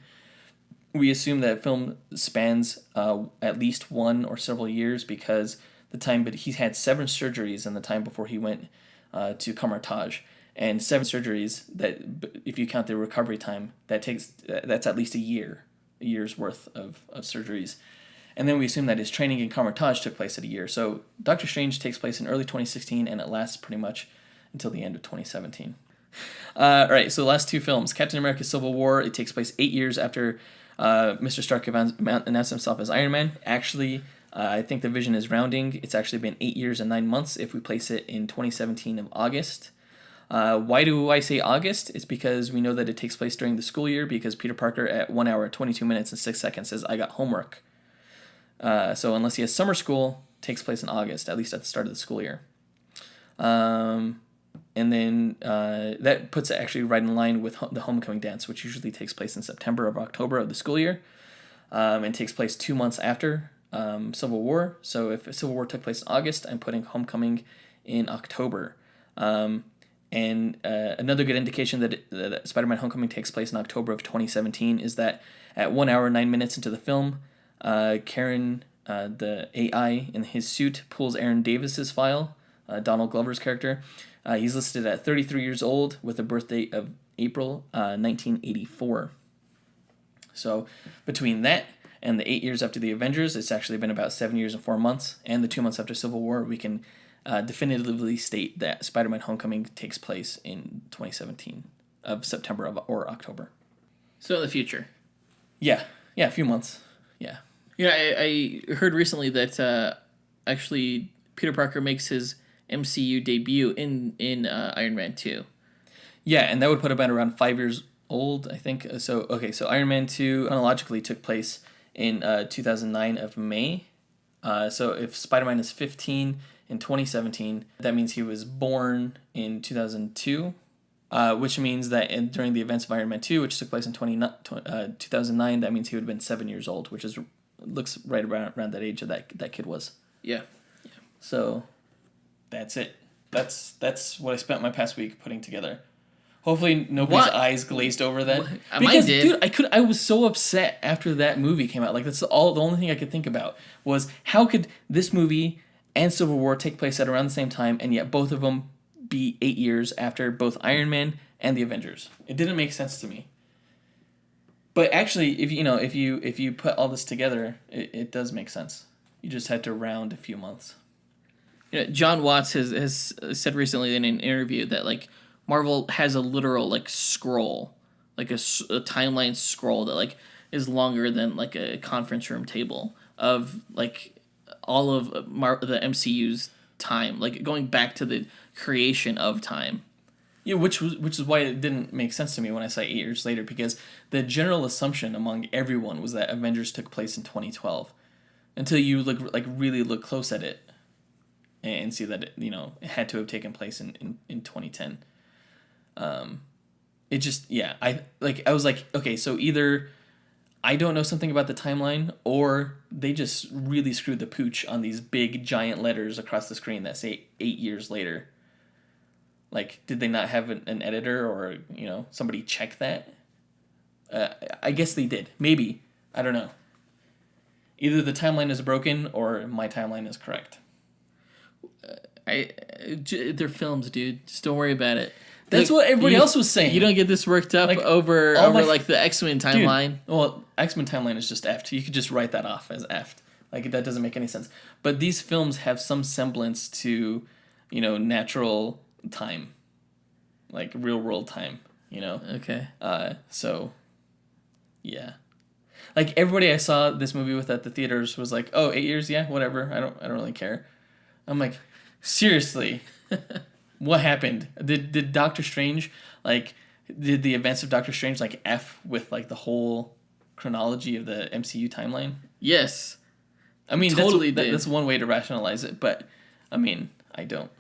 We assume that film spans at least one or several years because but he had 7 surgeries in the time before he went to Kamartaj, and 7 surgeries that, if you count the recovery time, that's at least a year's worth of surgeries. And then we assume that his training in Kamartaj took place at a year. So Doctor Strange takes place in early 2016, and it lasts pretty much until the end of 2017. All right, so the last 2 films. Captain America Civil War, it takes place 8 years after Mr. Stark announced himself as Iron Man. Actually, I think the vision is rounding. It's actually been 8 years and 9 months if we place it in 2017 of August. Why do I say August? It's because we know that it takes place during the school year because Peter Parker at 1 hour, 22 minutes, and 6 seconds says, "I got homework." So unless he has summer school, it takes place in August, at least at the start of the school year. And then that puts it actually right in line with the homecoming dance, which usually takes place in September or October of the school year, and takes place 2 months after Civil War. So if Civil War took place in August, I'm putting homecoming in October. And another good indication that Spider-Man Homecoming takes place in October of 2017 is that at 1 hour, 9 minutes into the film, Karen, the AI in his suit, pulls Aaron Davis's file, Donald Glover's character. He's listed at 33 years old with a birth date of April 1984. So between that and the 8 years after the Avengers, it's actually been about 7 years and 4 months, and the 2 months after Civil War, we can definitively state that Spider-Man Homecoming takes place in 2017 of September or October. So in the future. Yeah, a few months. Yeah. Yeah, I heard recently that actually Peter Parker makes his MCU debut in Iron Man 2. Yeah, and that would put him at around 5 years old, I think. So Iron Man 2 chronologically took place in 2009 of May. So if Spider-Man is 15 in 2017, that means he was born in 2002, which means that during the events of Iron Man 2, which took place in 2009, that means he would have been 7 years old, which looks right around that age that kid was. Yeah. So that's it. That's what I spent my past week putting together. Hopefully nobody's eyes glazed over that. Mine did. Dude, I was so upset after that movie came out. Like the only thing I could think about was how could this movie and Civil War take place at around the same time, and yet both of them be 8 years after both Iron Man and the Avengers. It didn't make sense to me. But actually, if you put all this together, it does make sense. You just had to round a few months. You know, John Watts has said recently in an interview that like Marvel has a literal like scroll, like a timeline scroll that like is longer than like a conference room table of like all of the MCU's time, like going back to the creation of time. Yeah, which is why it didn't make sense to me when I saw 8 years later, because the general assumption among everyone was that Avengers took place in 2012, until you really look close at it and see that it had to have taken place in 2010. It just I was like, okay, so either I don't know something about the timeline, or they just really screwed the pooch on these big giant letters across the screen that say 8 years later. Like, did they not have an editor or somebody check that? I guess they did. Maybe. I don't know. Either the timeline is broken or my timeline is correct. They're films, dude. Just don't worry about it. That's what everybody else was saying. You don't get this worked up Like, over like the X-Men timeline. Dude, well, X-Men timeline is just effed. You could just write that off as effed. Like, that doesn't make any sense. But these films have some semblance to, natural time. Like, real world time, Okay. So, yeah. Like, everybody I saw this movie with at the theaters was like, oh, 8 years? Yeah, whatever. I don't really care. I'm like, seriously? What happened? Did Doctor Strange, did the events of Doctor Strange, F with, the whole chronology of the MCU timeline? Yes. I mean, totally that's one way to rationalize it, but, I mean, I don't.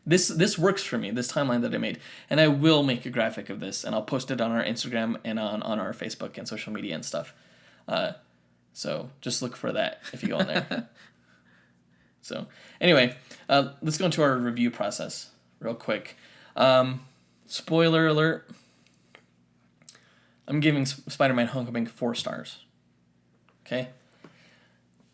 This works for me, this timeline that I made, and I will make a graphic of this, and I'll post it on our Instagram and on our Facebook and social media and stuff. So just look for that if you go on there. So, anyway, let's go into our review process real quick. Spoiler alert. I'm giving Spider-Man Homecoming 4 stars. Okay?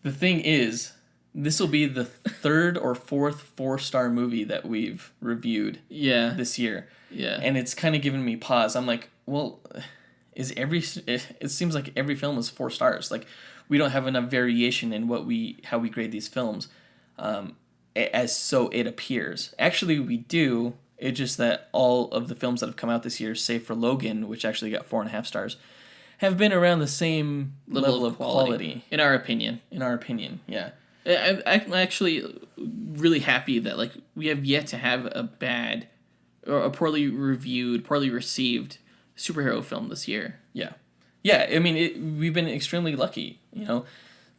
The thing is, this will be the third or fourth 4-star movie that we've reviewed this year. Yeah. And it's kind of given me pause. I'm like, well, it seems like every film is 4 stars. Like, we don't have enough variation in how we grade these films. As so it appears. Actually, we do. It's just that all of the films that have come out this year, save for Logan, which actually got 4.5 stars, have been around the same level of quality. In our opinion. Yeah. I'm actually really happy that we have yet to have a bad or a poorly reviewed, poorly received superhero film this year. Yeah. Yeah, I mean, we've been extremely lucky,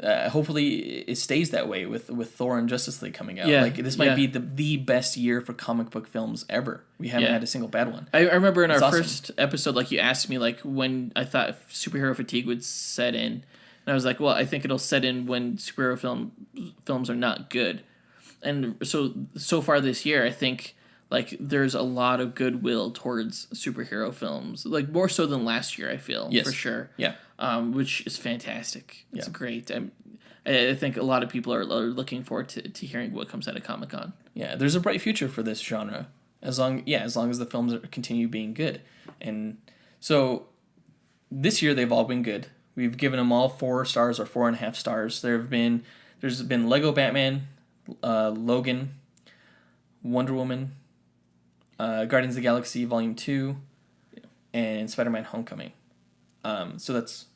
hopefully it stays that way with Thor and Justice League coming out. Yeah, this might be the best year for comic book films ever. We haven't had a single bad one. I remember in our first episode, you asked me when I thought superhero fatigue would set in, and I was like, well, I think it'll set in when superhero films are not good. And so far this year, I think there's a lot of goodwill towards superhero films, more so than last year. I feel for sure. Yeah. Which is fantastic. It's great. I think a lot of people are looking forward to hearing what comes out of Comic-Con. Yeah, there's a bright future for this genre, as long as the films continue being good. And so this year they've all been good. We've given them all 4 stars or 4.5 stars. There's been Lego Batman, Logan, Wonder Woman, Guardians of the Galaxy Volume 2, and Spider-Man Homecoming. So that's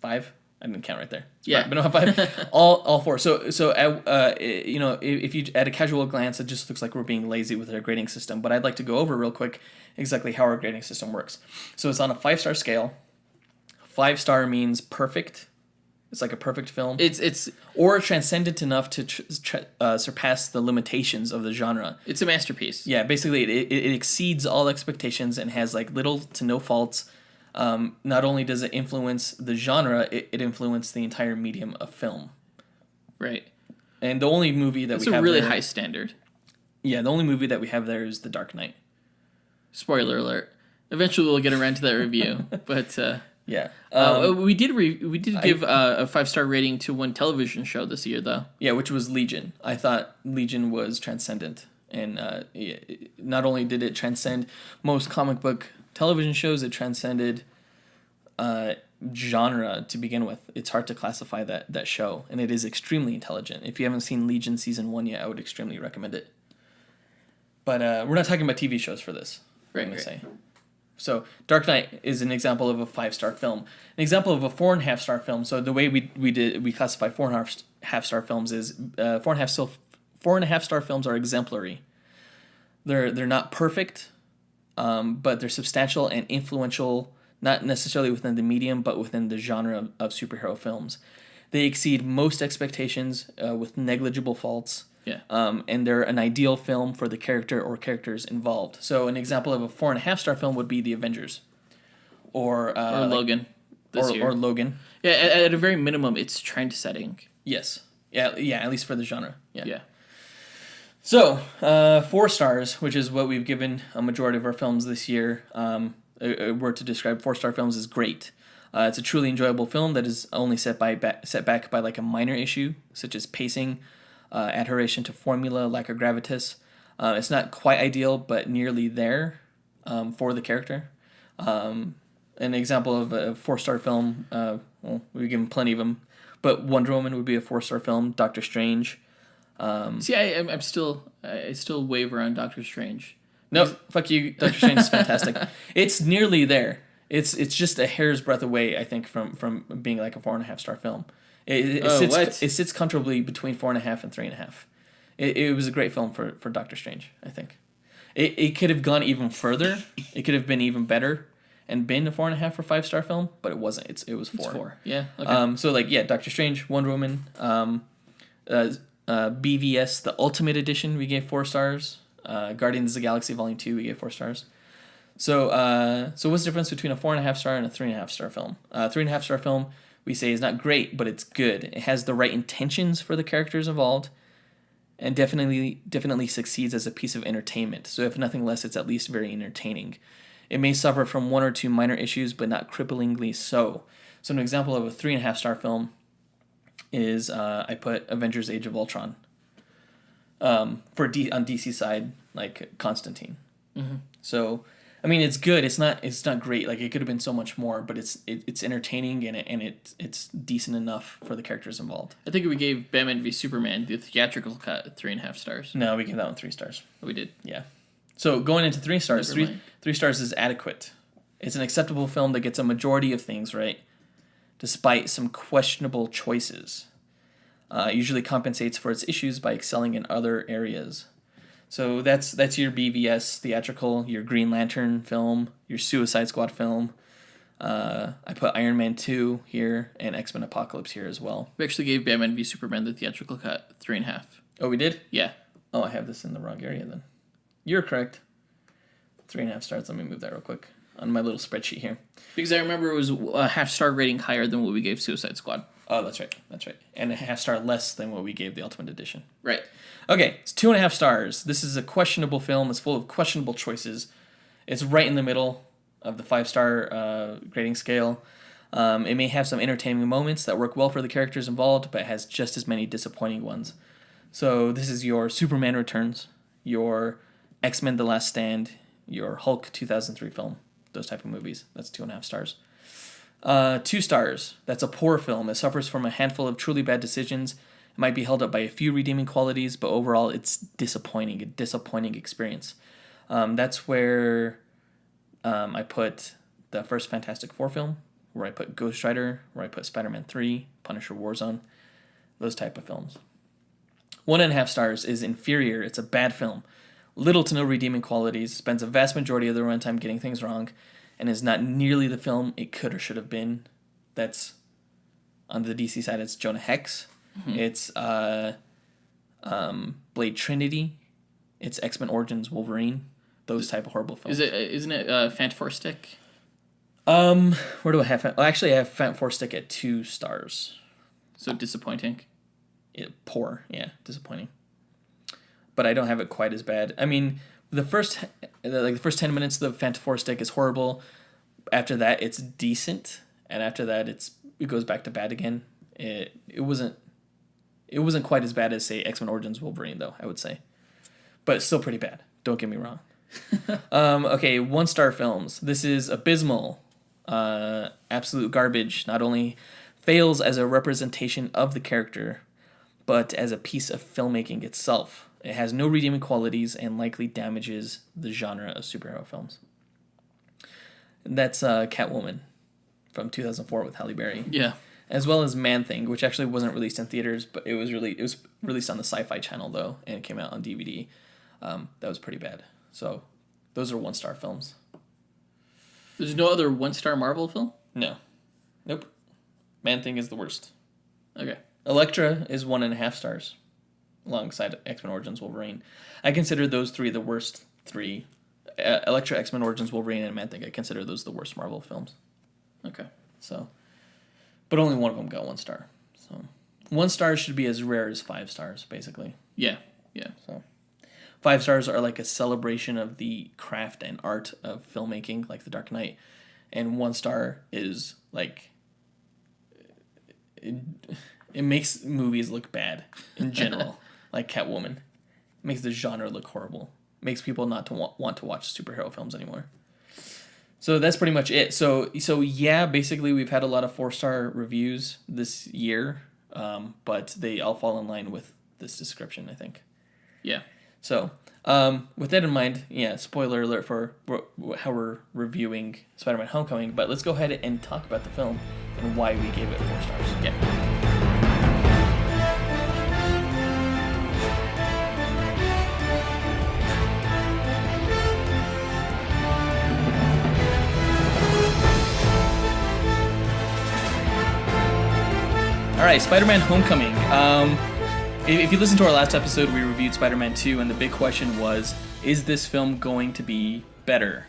5. I didn't count right there. Yeah, but no, 5. all 4. So if you at a casual glance, it just looks like we're being lazy with our grading system. But I'd like to go over real quick exactly how our grading system works. So it's on a 5-star scale. 5-star means perfect. It's like a perfect film. It's or transcendent enough to surpass the limitations of the genre. It's a masterpiece. Yeah, basically it exceeds all expectations and has little to no faults. Not only does it influence the genre, it influenced the entire medium of film. Right. And the only movie that it's we have a really there, high standard. Yeah, the only movie that we have there is The Dark Knight. Spoiler alert. Eventually we'll get around to that review, but yeah. We did give a 5-star rating to one television show this year, though. Yeah, which was Legion. I thought Legion was transcendent, and not only did it transcend most comic book television shows, it transcended genre to begin with. It's hard to classify that show, and it is extremely intelligent. If you haven't seen Legion season 1 yet, I would extremely recommend it. But we're not talking about TV shows for this. Right. Say. So Dark Knight is an example of a 5-star film. An example of a 4.5-star film. So the way we classify 4.5-star films is 4.5-star films are exemplary. They're not perfect, but they're substantial and influential, not necessarily within the medium, but within the genre of superhero films. They exceed most expectations with negligible faults. Yeah. And they're an ideal film for the character or characters involved. So an example of a 4.5-star film would be The Avengers, or Logan, or Logan. Yeah, at a very minimum, it's trend setting. Yes. Yeah. At least for the genre. Yeah. Yeah. So 4 stars, which is what we've given a majority of our films this year. A word to describe 4-star films is great. It's a truly enjoyable film that is only set back by a minor issue, such as pacing, adheration to formula, lack of gravitas. It's not quite ideal, but nearly there for the character. An example of a 4-star film, we've given plenty of them, but Wonder Woman would be a 4-star film. Doctor Strange. See, I still waver on Doctor Strange. No, fuck you. Doctor Strange is fantastic. It's nearly there. It's just a hair's breadth away, I think, from being like a 4.5-star film. It sits comfortably between 4.5 and 3.5. It was a great film for Doctor Strange, I think. It could have gone even further. It could have been even better and been a 4.5 or 5-star film, but it wasn't. It was 4. It's 4. Yeah. Okay. So like Doctor Strange, Wonder Woman, BVS, the Ultimate Edition, we gave 4 stars. Guardians of the Galaxy Volume 2, we gave 4 stars. So what's the difference between a 4.5-star and a 3.5-star film? 3.5-star film, we say, is not great, but it's good. It has the right intentions for the characters involved, and definitely succeeds as a piece of entertainment. So if nothing less, it's at least very entertaining. It may suffer from 1 or 2 minor issues, but not cripplingly so. So an example of a 3.5-star film is I put Avengers: Age of Ultron. On DC side, like Constantine. Mm-hmm. So, I mean, it's good. It's not great. Like, it could have been so much more, but it's entertaining and it's decent enough for the characters involved. I think we gave Batman v Superman, the theatrical cut, 3.5 stars. No, we gave that one 3 stars. We did. Yeah. So going into 3 stars, 3 stars is adequate. It's an acceptable film that gets a majority of things right, despite some questionable choices. Usually compensates for its issues by excelling in other areas. So that's your BVS theatrical, your Green Lantern film, your Suicide Squad film. I put Iron Man 2 here and X-Men Apocalypse here as well. We actually gave Batman v Superman, the theatrical cut, 3.5. Oh, we did? Yeah. Oh, I have this in the wrong area then. You're correct. 3.5 stars. Let me move that real quick on my little spreadsheet here. Because I remember it was a half-star rating higher than what we gave Suicide Squad. Oh, that's right. And a 0.5 star less than what we gave the Ultimate Edition. Right. Okay, it's 2.5 stars. This is a questionable film. It's full of questionable choices. It's right in the middle of the 5-star grading scale. It may have some entertaining moments that work well for the characters involved, but it has just as many disappointing ones. So this is your Superman Returns, your X-Men: The Last Stand, your Hulk 2003 film, those type of movies. That's 2.5 stars. 2 stars. That's a poor film. It suffers from a handful of truly bad decisions. It might be held up by a few redeeming qualities, but overall it's disappointing. A disappointing experience. That's where I put the first Fantastic Four film, where I put Ghost Rider, where I put Spider-Man 3, Punisher Warzone, those type of films. 1.5 stars is inferior. It's a bad film. Little to no redeeming qualities, spends a vast majority of the runtime getting things wrong, and is not nearly the film it could or should have been. That's, on the DC side, it's Jonah Hex. Mm-hmm. It's Blade Trinity. It's X-Men Origins Wolverine. Those type of horrible films. Isn't it Fantastic Stick? Where do I have? Actually, I have Fantastic Stick at 2 stars. So disappointing. Poor, yeah, disappointing. But I don't have it quite as bad. I mean, the first 10 minutes of the Fantastic Stick is horrible. After that, it's decent, and after that, it goes back to bad again. It wasn't quite as bad as, say, X-Men Origins Wolverine, though, I would say, but it's still pretty bad. Don't get me wrong. Okay, 1-star films. This is abysmal, absolute garbage. Not only fails as a representation of the character, but as a piece of filmmaking itself. It has no redeeming qualities and likely damages the genre of superhero films. That's Catwoman from 2004 with Halle Berry. Yeah. As well as Man-Thing, which actually wasn't released in theaters, but it was released on the Sci-Fi Channel though, and it came out on DVD. That was pretty bad. So those are 1-star films. There's no other 1-star Marvel film? No. Nope. Man-Thing is the worst. Okay. Elektra is 1.5 stars, alongside X-Men Origins Wolverine. I consider those 3 the worst 3. Elektra, X-Men Origins Wolverine, and Man-Thing. I consider those the worst Marvel films. Okay. So, but only one of them got 1 star. So, 1 star should be as rare as 5 stars, basically. Yeah. So, 5 stars are like a celebration of the craft and art of filmmaking, like The Dark Knight, and 1 star is like it makes movies look bad in general, like Catwoman. makes the genre look horrible. Makes people not to want to watch superhero films anymore. So that's pretty much it. So yeah, basically we've had a lot of 4-star reviews this year, but they all fall in line with this description, I think. Yeah. So with that in mind, yeah, spoiler alert for how we're reviewing Spider-Man: Homecoming. But let's go ahead and talk about the film and why we gave it 4 stars. Yeah. All right, Spider-Man: Homecoming. If you listen to our last episode, we reviewed Spider-Man 2, and the big question was, is this film going to be better?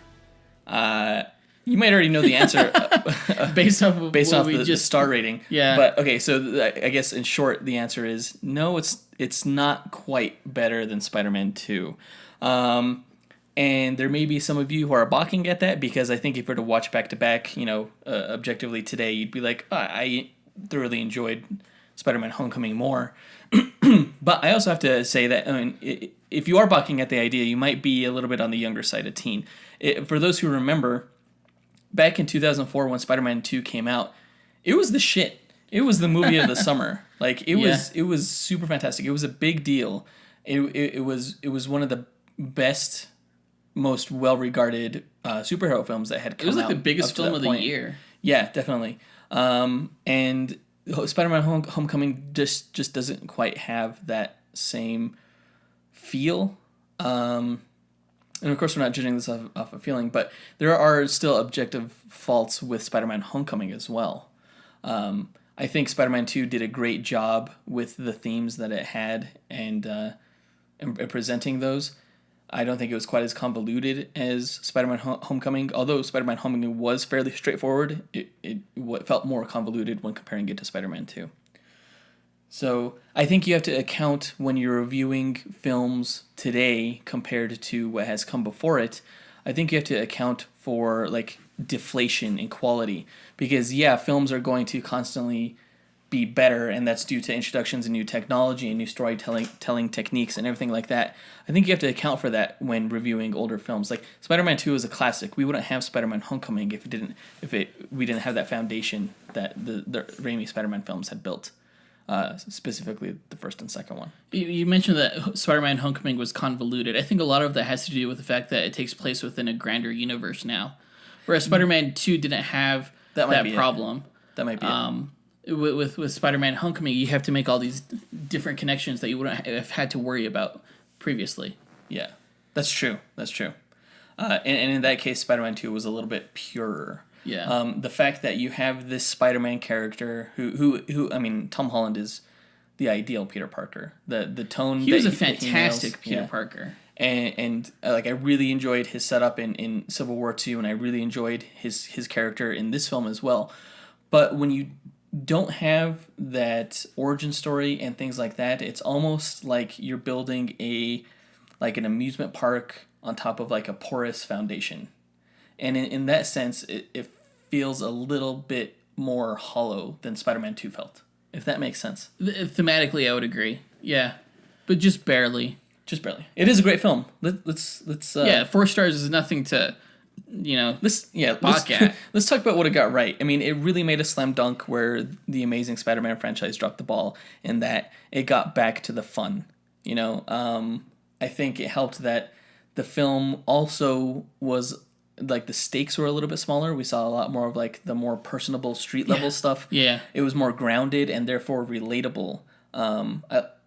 You might already know the answer based off the star rating. Yeah. But okay, so I guess in short, the answer is no. It's not quite better than Spider-Man 2. And there may be some of you who are balking at that, because I think if you were to watch back to back, objectively today, you'd be like, oh, I thoroughly enjoyed Spider-Man: Homecoming more. But I also have to say that, I mean, if you are balking at the idea, you might be a little bit on the younger side of teen. For those who remember, back in 2004 when Spider-Man 2 came out, it was the shit. It was the movie of the summer. Like it was super fantastic. It was a big deal. It was one of the best, most well-regarded superhero films that had come out. It was like the biggest film of the year. Yeah, definitely. And Spider-Man: Homecoming just doesn't quite have that same feel. And of course, we're not judging this off a feeling, but there are still objective faults with Spider-Man: Homecoming as well. I think Spider-Man 2 did a great job with the themes that it had and presenting those. I don't think it was quite as convoluted as Spider-Man: Homecoming. Although Spider-Man: Homecoming was fairly straightforward, it felt more convoluted when comparing it to Spider-Man 2. So I think you have to account when you're reviewing films today compared to what has come before it. I think you have to account for like deflation in quality, because yeah, films are going to constantly be better, and that's due to introductions and new technology and new storytelling techniques and everything like that. I think you have to account for that when reviewing older films. Like Spider-Man 2 is a classic. We wouldn't have Spider-Man: Homecoming if we didn't have that foundation that the Raimi Spider-Man films had built. Specifically the first and second one. You mentioned that Spider-Man: Homecoming was convoluted. I think a lot of that has to do with the fact that it takes place within a grander universe now, whereas Spider-Man 2 didn't have that problem. That might be it. With Spider-Man: Homecoming, you have to make all these different connections that you wouldn't have had to worry about previously. Yeah, that's true. And in that case, Spider-Man 2 was a little bit purer. Yeah. The fact that you have this Spider-Man character who I mean, Tom Holland is the ideal Peter Parker. The tone. He was a fantastic Peter Parker. And like I really enjoyed his setup in Civil War 2, and I really enjoyed his character in this film as well. But when you don't have that origin story and things like that, it's almost like you're building an amusement park on top of like a porous foundation. And in that sense, it feels a little bit more hollow than Spider-Man 2 felt, if that makes sense. Thematically, I would agree. Yeah, but just barely. Just barely. It is a great film. Let's 4 stars is nothing to, let's talk about what it got right. I mean, it really made a slam dunk where the Amazing Spider-Man franchise dropped the ball in that it got back to the fun. I think it helped that the film also was like the stakes were a little bit smaller. We saw a lot more of like the more personable street level stuff. Yeah. It was more grounded and therefore relatable. And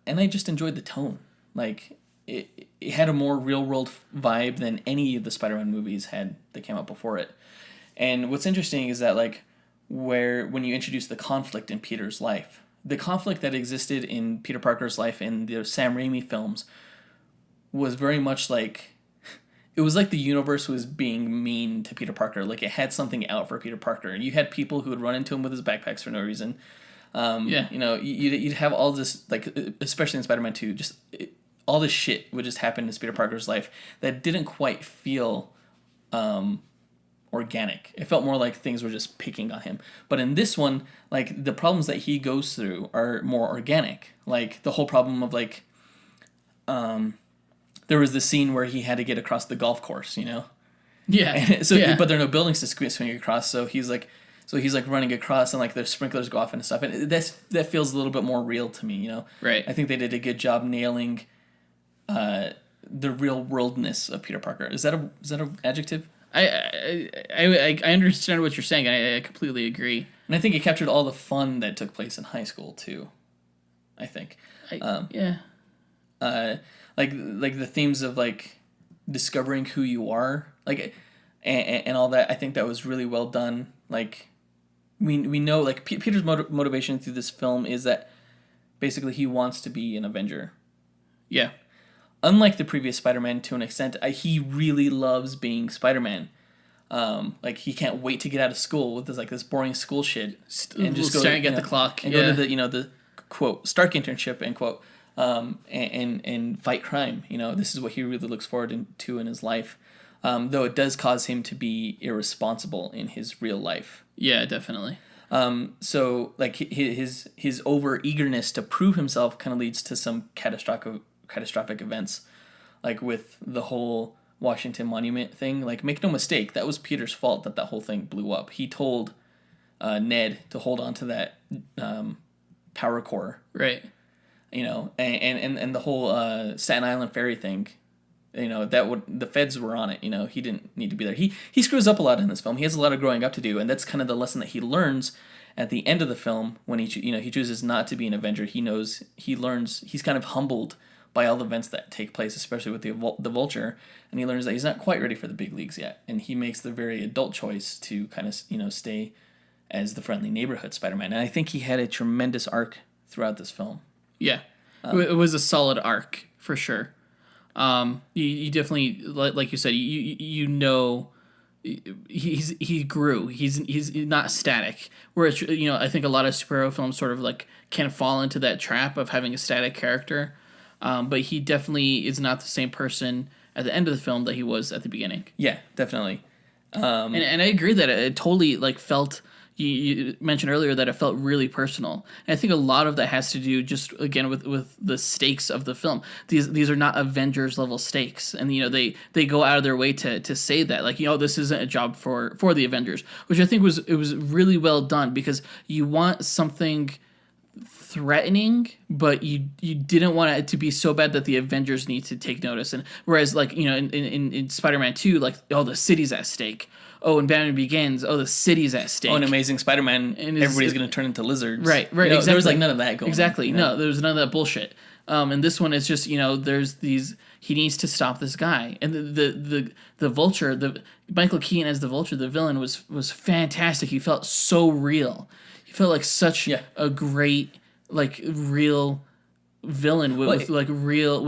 I just enjoyed the tone. Like it had a more real world vibe than any of the Spider-Man movies had that came out before it. And what's interesting is that like when you introduce the conflict in Peter's life, the conflict that existed in Peter Parker's life in the Sam Raimi films was very much like, it was like the universe was being mean to Peter Parker. Like it had something out for Peter Parker, and you had people who would run into him with his backpacks for no reason. You'd have all this, like, especially in Spider-Man 2, just all this shit would just happen in Peter Parker's life that didn't quite feel organic. It felt more like things were just picking on him. But in this one, like the problems that he goes through are more organic. Like the whole problem of like there was the scene where he had to get across the golf course, Yeah. So, yeah. but there are no buildings to swing across, so he's like running across, and like the sprinklers go off and stuff, and that feels a little bit more real to me, Right. I think they did a good job nailing the real worldness of Peter Parker. Is that a adjective? I understand what you're saying. I completely agree. And I think it captured all the fun that took place in high school too. I think. Yeah. Like the themes of like discovering who you are, like, and all that. I think that was really well done. Like, we know like Peter's motivation through this film is that basically he wants to be an Avenger. Yeah. Unlike the previous Spider-Man, to an extent, he really loves being Spider-Man. Like he can't wait to get out of school with this boring school shit and just staring at the clock and go to the quote Stark internship end quote and fight crime. This is what he really looks forward to in his life. Though it does cause him to be irresponsible in his real life. Yeah, definitely. So like his over eagerness to prove himself kind of leads to some catastrophic events, like with the whole Washington Monument thing. Like, make no mistake, that was Peter's fault that whole thing blew up. He told Ned to hold on to that power core, right? And the whole Staten Island ferry thing. The feds were on it. He didn't need to be there. He screws up a lot in this film. He has a lot of growing up to do, and that's kind of the lesson that he learns at the end of the film when he chooses not to be an Avenger. He learns. He's kind of humbled by all the events that take place, especially with the Vulture, and he learns that he's not quite ready for the big leagues yet, and he makes the very adult choice to kind of stay as the friendly neighborhood Spider-Man. And I think he had a tremendous arc throughout this film. Yeah, it was a solid arc for sure. You definitely, like you said, he grew. He's not static. Whereas I think a lot of superhero films sort of like can fall into that trap of having a static character. But he definitely is not the same person at the end of the film that he was at the beginning. Yeah, definitely. And I agree that it totally like felt. You mentioned earlier that it felt really personal, and I think a lot of that has to do just again with the stakes of the film. These are not Avengers level stakes, and they go out of their way to say that, like, this isn't a job for the Avengers, which I think was really well done, because you want something threatening, but you didn't want it to be so bad that the Avengers need to take notice. And whereas like in Spider-Man 2, like, oh, the city's at stake. Oh, in Batman Begins, oh, the city's at stake. Oh, in Amazing Spider-Man, everybody's going to turn into lizards. Right, exactly. There was like none of that going on. Exactly, no, there was none of that bullshit. And this one is just, there's these, he needs to stop this guy. And the Vulture, Michael Keaton as the Vulture, the villain, was fantastic. He felt so real. He felt like such a great, like, real villain with a real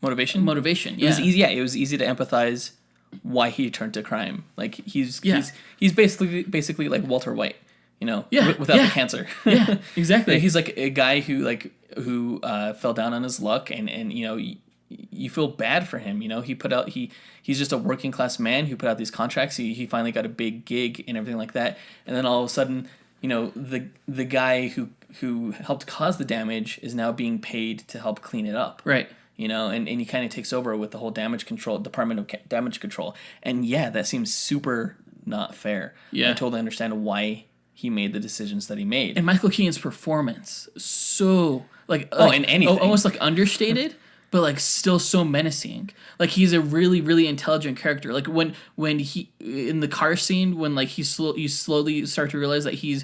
motivation. Yeah. It was easy to empathize why he turned to crime. Like he's basically like Walter White, without the cancer. Yeah, exactly. He's like a guy who fell down on his luck, and you feel bad for him. He's just a working class man who put out these contracts. He finally got a big gig and everything like that, and then all of a sudden, the guy who helped cause the damage is now being paid to help clean it up. Right. And he kind of takes over with the whole Department of Damage Control. And that seems super not fair. Yeah. I totally understand why he made the decisions that he made. And Michael Keaton's performance, so in anything. Almost like understated, but like still so menacing. Like he's a really, really intelligent character. Like when he, in the car scene, when like you slowly start to realize that he's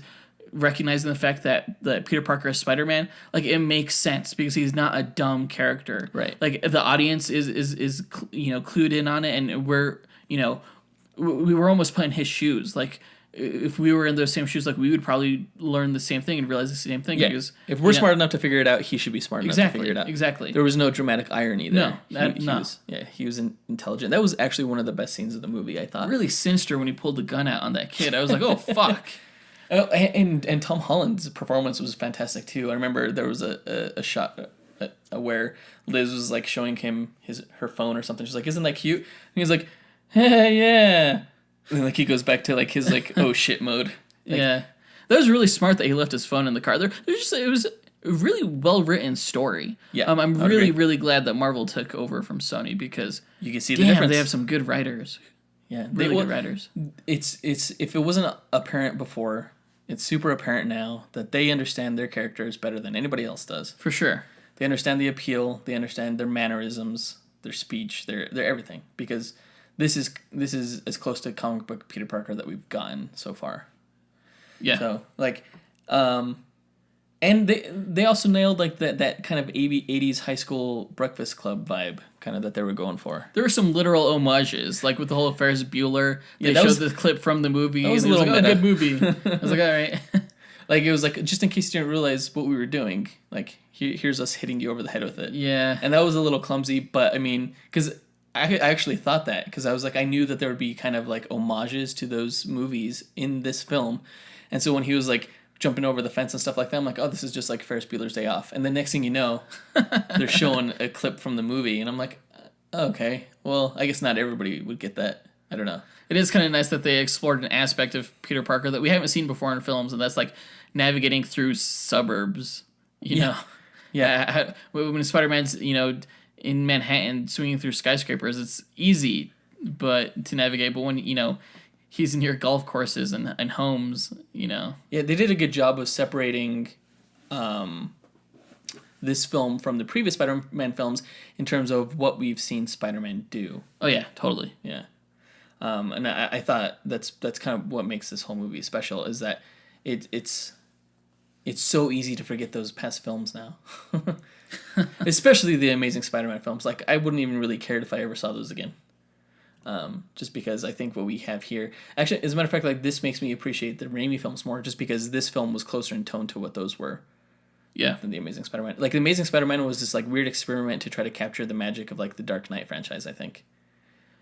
recognizing the fact that Peter Parker is Spider-Man, like, it makes sense because he's not a dumb character. Right. Like the audience is clued in on it, and we're we were almost put in his shoes. Like if we were in those same shoes, like we would probably learn the same thing and realize the same thing. Yeah. Because if we're smart enough to figure it out, he should be smart enough to figure it out. Exactly. There was no dramatic irony there. No. He was intelligent. That was actually one of the best scenes of the movie, I thought. Really sinister when he pulled the gun out on that kid. I was like, oh fuck. Oh, and Tom Holland's performance was fantastic too. I remember there was a shot where Liz was like showing him her phone or something. She's like, "Isn't that cute?" And he's like, "Hey, yeah." And like he goes back to like his like oh shit mode. Like, yeah, that was really smart that he left his phone in the car. It really well written story. Yeah, I'm I would agree. really glad that Marvel took over from Sony because You can see the damn, difference. they have some good writers. Yeah, Really good writers. It's if it wasn't apparent before, it's super apparent now that they understand their characters better than anybody else does. For sure. They understand the appeal. They understand their mannerisms, their speech, their everything. Because this is as close to comic book Peter Parker that we've gotten so far. Yeah. So like, and they also nailed like that kind of 80s high school Breakfast Club vibe kind of that they were going for. There were some literal homages, like with the whole Ferris Bueller. They that showed was- the clip from the movie. that was and a it little like, meta. good movie. I was like, all right. Like it was like just in case you didn't realize what we were doing. Like here's us hitting you over the head with it. Yeah. And that was a little clumsy, but I mean, because I actually thought that because I was like I knew that there would be kind of like homages to those movies in this film, and so when he was like jumping over the fence and stuff like that, I'm like, oh, this is just like Ferris Bueller's Day Off. And the next thing you know, they're showing a clip from the movie, and I'm like, okay, well, I guess not everybody would get that. I don't know. It is kind of nice that they explored an aspect of Peter Parker that we haven't seen before in films, and that's like navigating through suburbs. You know, yeah. When Spider-Man's in Manhattan swinging through skyscrapers, it's easy, but to navigate. But when he's near golf courses and homes, Yeah, they did a good job of separating this film from the previous Spider-Man films in terms of what we've seen Spider-Man do. Oh yeah, totally. Yeah. And I thought that's kind of what makes this whole movie special is that it's so easy to forget those past films now. Especially the Amazing Spider-Man films. Like, I wouldn't even really care if I ever saw those again. Just because I think what we have here... Actually, as a matter of fact, like this makes me appreciate the Raimi films more just because this film was closer in tone to what those were. Yeah. Than the Amazing Spider-Man. Like, the Amazing Spider-Man was this like weird experiment to try to capture the magic of like the Dark Knight franchise, I think.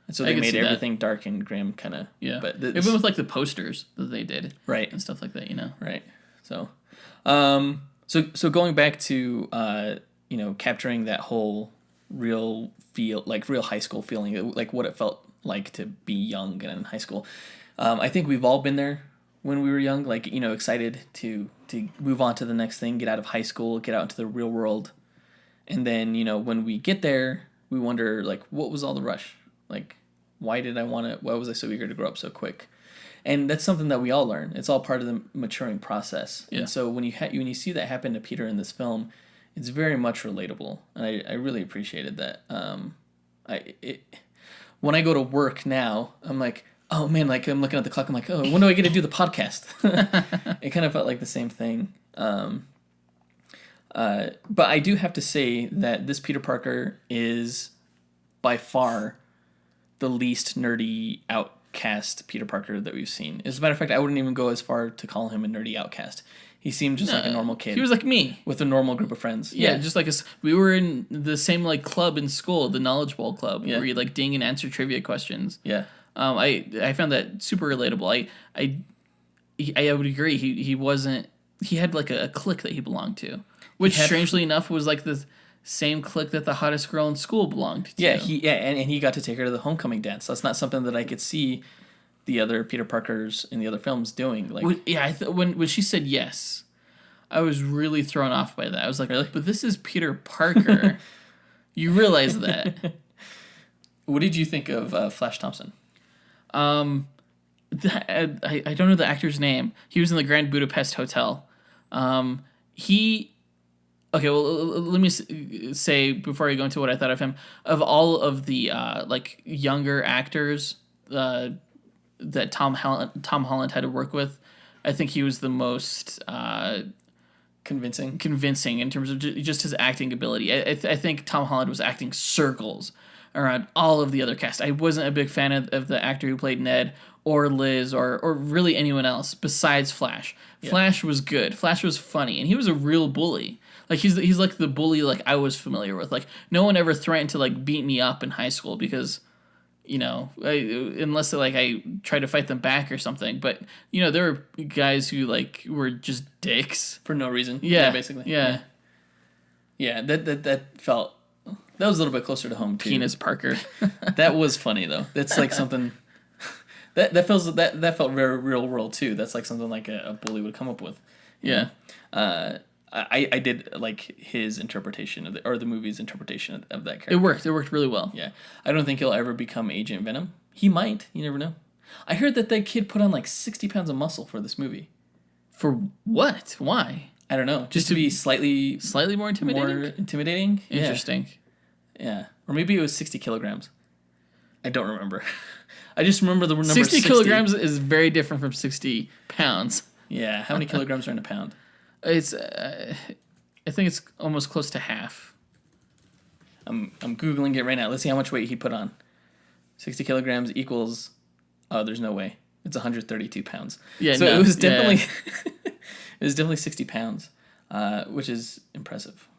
And so they made everything dark and grim, kind of. Yeah. But even with like the posters that they did, right, and stuff like that, Right. So, so going back to capturing that whole real feel, like real high school feeling, like what it felt like to be young and in high school. I think we've all been there when we were young, like excited to move on to the next thing, get out of high school, get out into the real world, and then when we get there, we wonder like, what was all the rush? Like, why was I so eager to grow up so quick? And that's something that we all learn. It's all part of the maturing process. Yeah. And so when you see that happen to Peter in this film, it's very much relatable, and I really appreciated that. When I go to work now, I'm like, oh man, like I'm looking at the clock. I'm like, oh, when do I get to do the podcast? It kind of felt like the same thing. But I do have to say that this Peter Parker is by far the least nerdy outcast Peter Parker that we've seen. As a matter of fact, I wouldn't even go as far to call him a nerdy outcast. He seemed just like a normal kid. He was like me. With a normal group of friends. Yeah, just like us. We were in the same like club in school, the Knowledge Bowl Club, Yeah. where you like ding and answer trivia questions. Yeah. I found that super relatable. I would agree. He wasn't. He had like a clique that he belonged to, which strangely enough was like the same clique that the hottest girl in school belonged to. Yeah, and he got to take her to the homecoming dance. That's not something that I could see the other Peter Parkers in the other films doing. Like, when she said yes, I was really thrown off by that. I was like, really? But this is Peter Parker. You realize that. What did you think of Flash Thompson? I don't know the actor's name. He was in the Grand Budapest Hotel. Okay, well, let me say before I go into what I thought of him, of all of the like younger actors that Tom Holland had to work with, I think he was the most convincing in terms of just his acting ability. I think Tom Holland was acting circles around all of the other cast. I wasn't a big fan of the actor who played Ned or Liz or really anyone else besides Flash. Yeah. Flash was good. Flash was funny, and he was a real bully. Like he's like the bully like I was familiar with. Like no one ever threatened to like beat me up in high school because, unless I tried to fight them back or something. But there were guys who like were just dicks for no reason. Yeah, basically. Yeah. That felt. That was a little bit closer to home too. Penis Parker. That was funny though. That's like something that felt very real world too. That's like something like a bully would come up with. Yeah. I did like his interpretation of or the movie's interpretation of that character. It worked really well. Yeah, I don't think he'll ever become Agent Venom. He might. You never know. I heard that kid put on like 60 pounds of muscle for this movie. For what? Why? I don't know. Just to be slightly more intimidating. More intimidating. Interesting. Yeah. Or maybe it was 60 kilograms. I don't remember. I just remember the number 60 kilograms is very different from 60 pounds. Yeah. How many kilograms are in a pound? It's, I think it's almost close to half. I'm Googling it right now. Let's see how much weight he put on. 60 kilograms equals, oh, there's no way. It's 132 pounds. Yeah, so it was definitely, it was definitely 60 pounds, which is impressive.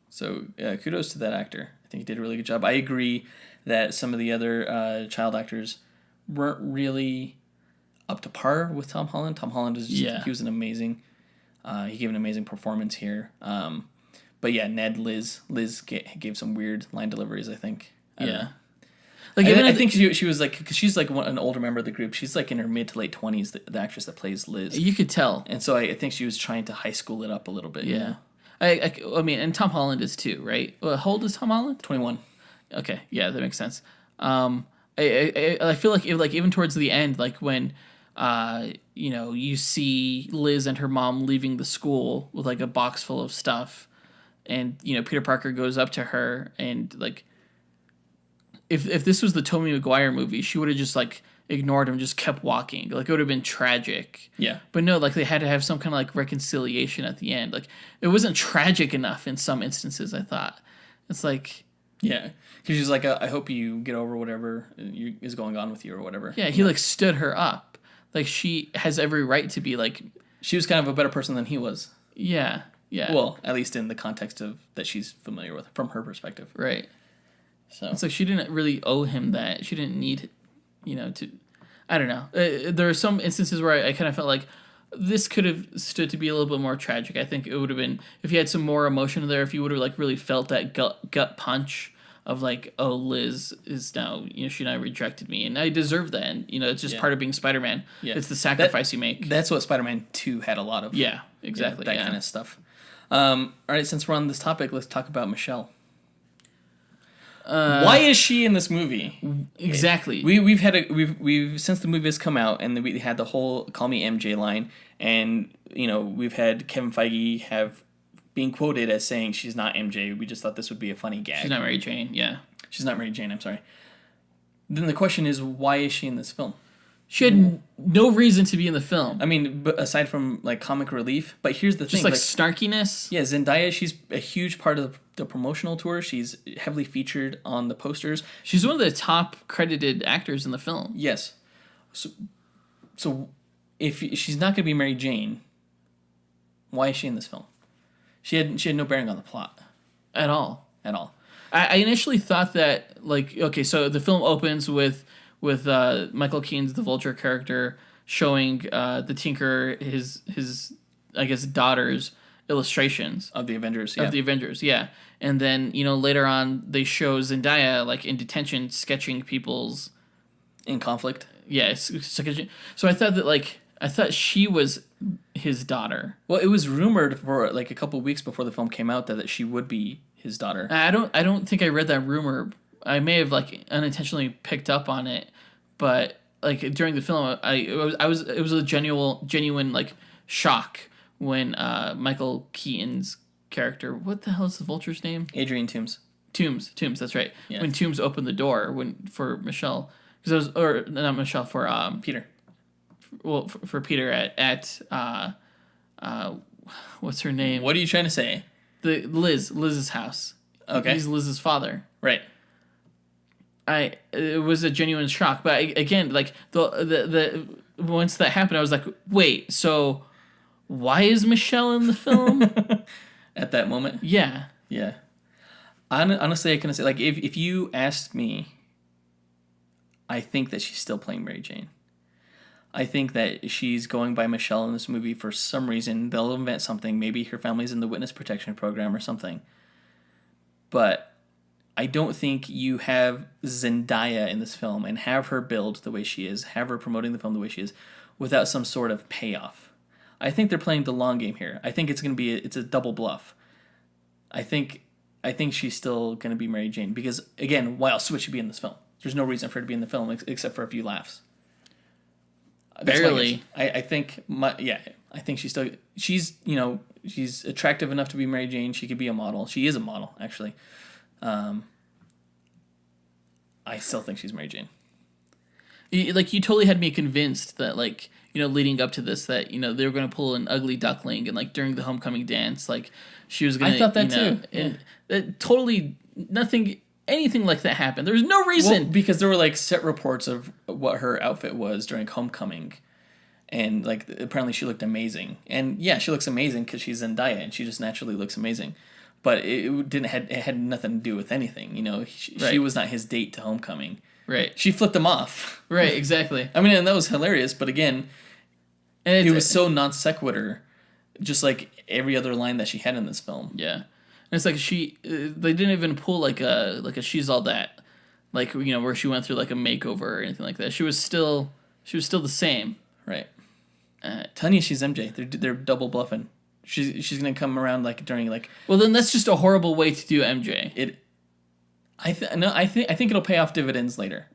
So kudos to that actor. I think he did a really good job. I agree that some of the other child actors weren't really up to par with Tom Holland. Tom Holland was just, he was an amazing, he gave an amazing performance here. But yeah, Ned, Liz gave some weird line deliveries, I think. Like I think she was like, because she's like an older member of the group. She's like in her mid to late 20s, the actress that plays Liz. You could tell. And so I think she was trying to high school it up a little bit. Yeah. You know? I mean, and Tom Holland is too, right? How old is Tom Holland? 21. Okay, yeah, that makes sense. I feel like even towards the end, like when you see Liz and her mom leaving the school with like a box full of stuff, and Peter Parker goes up to her and like, if this was the Tobey Maguire movie, she would have just like ignored him, just kept walking. Like it would have been tragic. Yeah. But no, like they had to have some kind of like reconciliation at the end. Like it wasn't tragic enough in some instances, I thought. It's like, yeah, because she's like, I hope you get over whatever is going on with you or whatever. Yeah, he like stood her up. Like she has every right to be like. She was kind of a better person than he was. Yeah, yeah. Well, at least in the context of that she's familiar with from her perspective. Right. So it's like she didn't really owe him that. She didn't need, to. I don't know. There are some instances where I kind of felt like this could have stood to be a little bit more tragic. I think it would have been if you had some more emotion there. If you would have like really felt that gut punch of like, oh, Liz is now, she now rejected me, and I deserve that. And it's just part of being Spider-Man. Yeah. It's the sacrifice you make. That's what Spider-Man 2 had a lot of. Yeah, exactly. That kind of stuff. All right, since we're on this topic, let's talk about Michelle. Why is she in this movie? Exactly. We've since the movie has come out and we had the whole "Call Me MJ" line, and we've had Kevin Feige being quoted as saying she's not MJ. We just thought this would be a funny gag. She's not Mary Jane. Yeah, she's not Mary Jane. I'm sorry. Then the question is, why is she in this film? She had no reason to be in the film. I mean, but aside from like comic relief. But here's the thing: just like snarkiness. Yeah, Zendaya. She's a huge part of the promotional tour. She's heavily featured on the posters. She's one of the top credited actors in the film. Yes. So if she's not going to be Mary Jane, why is she in this film? She had no bearing on the plot at all. At all. I initially thought that so the film opens with Michael Keaton's the Vulture character showing the Tinker his I guess daughter's illustrations of the Avengers. Yeah. And then later on they show Zendaya like in detention sketching people's in conflict. Yeah, so I thought that she was his daughter. Well, it was rumored for like a couple of weeks before the film came out that she would be his daughter. I don't think I read that rumor. I may have like unintentionally picked up on it, but like during the film, it was a genuine like shock when Michael Keaton's character, what the hell is the Vulture's name? Adrian Toomes. Toomes, that's right. Yeah. When Toomes opened the door for Michelle, because not Michelle, for Peter. Well, for Peter at what's her name? What are you trying to say? Liz's house. Okay. He's Liz's father. Right. It was a genuine shock, but again, like the once that happened, I was like, wait, so why is Michelle in the film? At that moment? Yeah. Yeah. Honestly, I couldn't say, like, if you asked me, I think that she's still playing Mary Jane. I think that she's going by Michelle in this movie for some reason. They'll invent something. Maybe her family's in the witness protection program or something. But I don't think you have Zendaya in this film and have her build the way she is, have her promoting the film the way she is, without some sort of payoff. I think they're playing the long game here. I think it's going to be it's a double bluff. I think she's still going to be Mary Jane because, again, why else would she be in this film? There's no reason for her to be in the film except for a few laughs. Barely. I think I think she's attractive enough to be Mary Jane. She could be a model. She is a model, actually. I still think she's Mary Jane. You totally had me convinced that, like, leading up to this, that, they were going to pull an ugly duckling, and, like, during the homecoming dance, like, she was going to... I thought that, too. And totally anything like that happened. There was no reason. Well, because there were, like, set reports of what her outfit was during homecoming, and, like, apparently she looked amazing. And, yeah, she looks amazing because she's Zendaya, and she just naturally looks amazing. But it had nothing to do with anything, She was not his date to homecoming. Right. She flipped him off. Right, exactly. I mean, and that was hilarious, but again, it was so non sequitur, just like every other line that she had in this film. Yeah. And it's like they didn't even pull like a She's All That, like, where she went through like a makeover or anything like that. She was still the same. Right. Telling you she's MJ. They're double bluffing. She's gonna come around like during like. Well, then that's just a horrible way to do MJ. I think it'll pay off dividends later.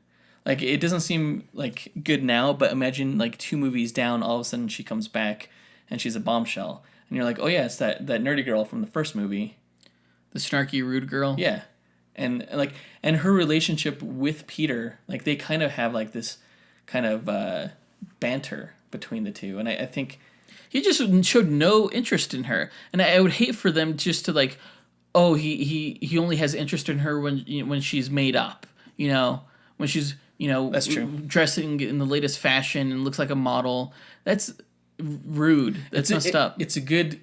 Like, it doesn't seem like good now, but imagine like 2 movies down, all of a sudden she comes back and she's a bombshell, and you're like, oh yeah, it's that nerdy girl from the first movie, the snarky rude girl. Yeah, and her relationship with Peter, like they kind of have like this kind of banter between the two, and I think he just showed no interest in her, and I would hate for them just to like. Oh, he only has interest in her when she's made up, when she's that's true, dressing in the latest fashion and looks like a model. That's rude. That's messed up. It's a good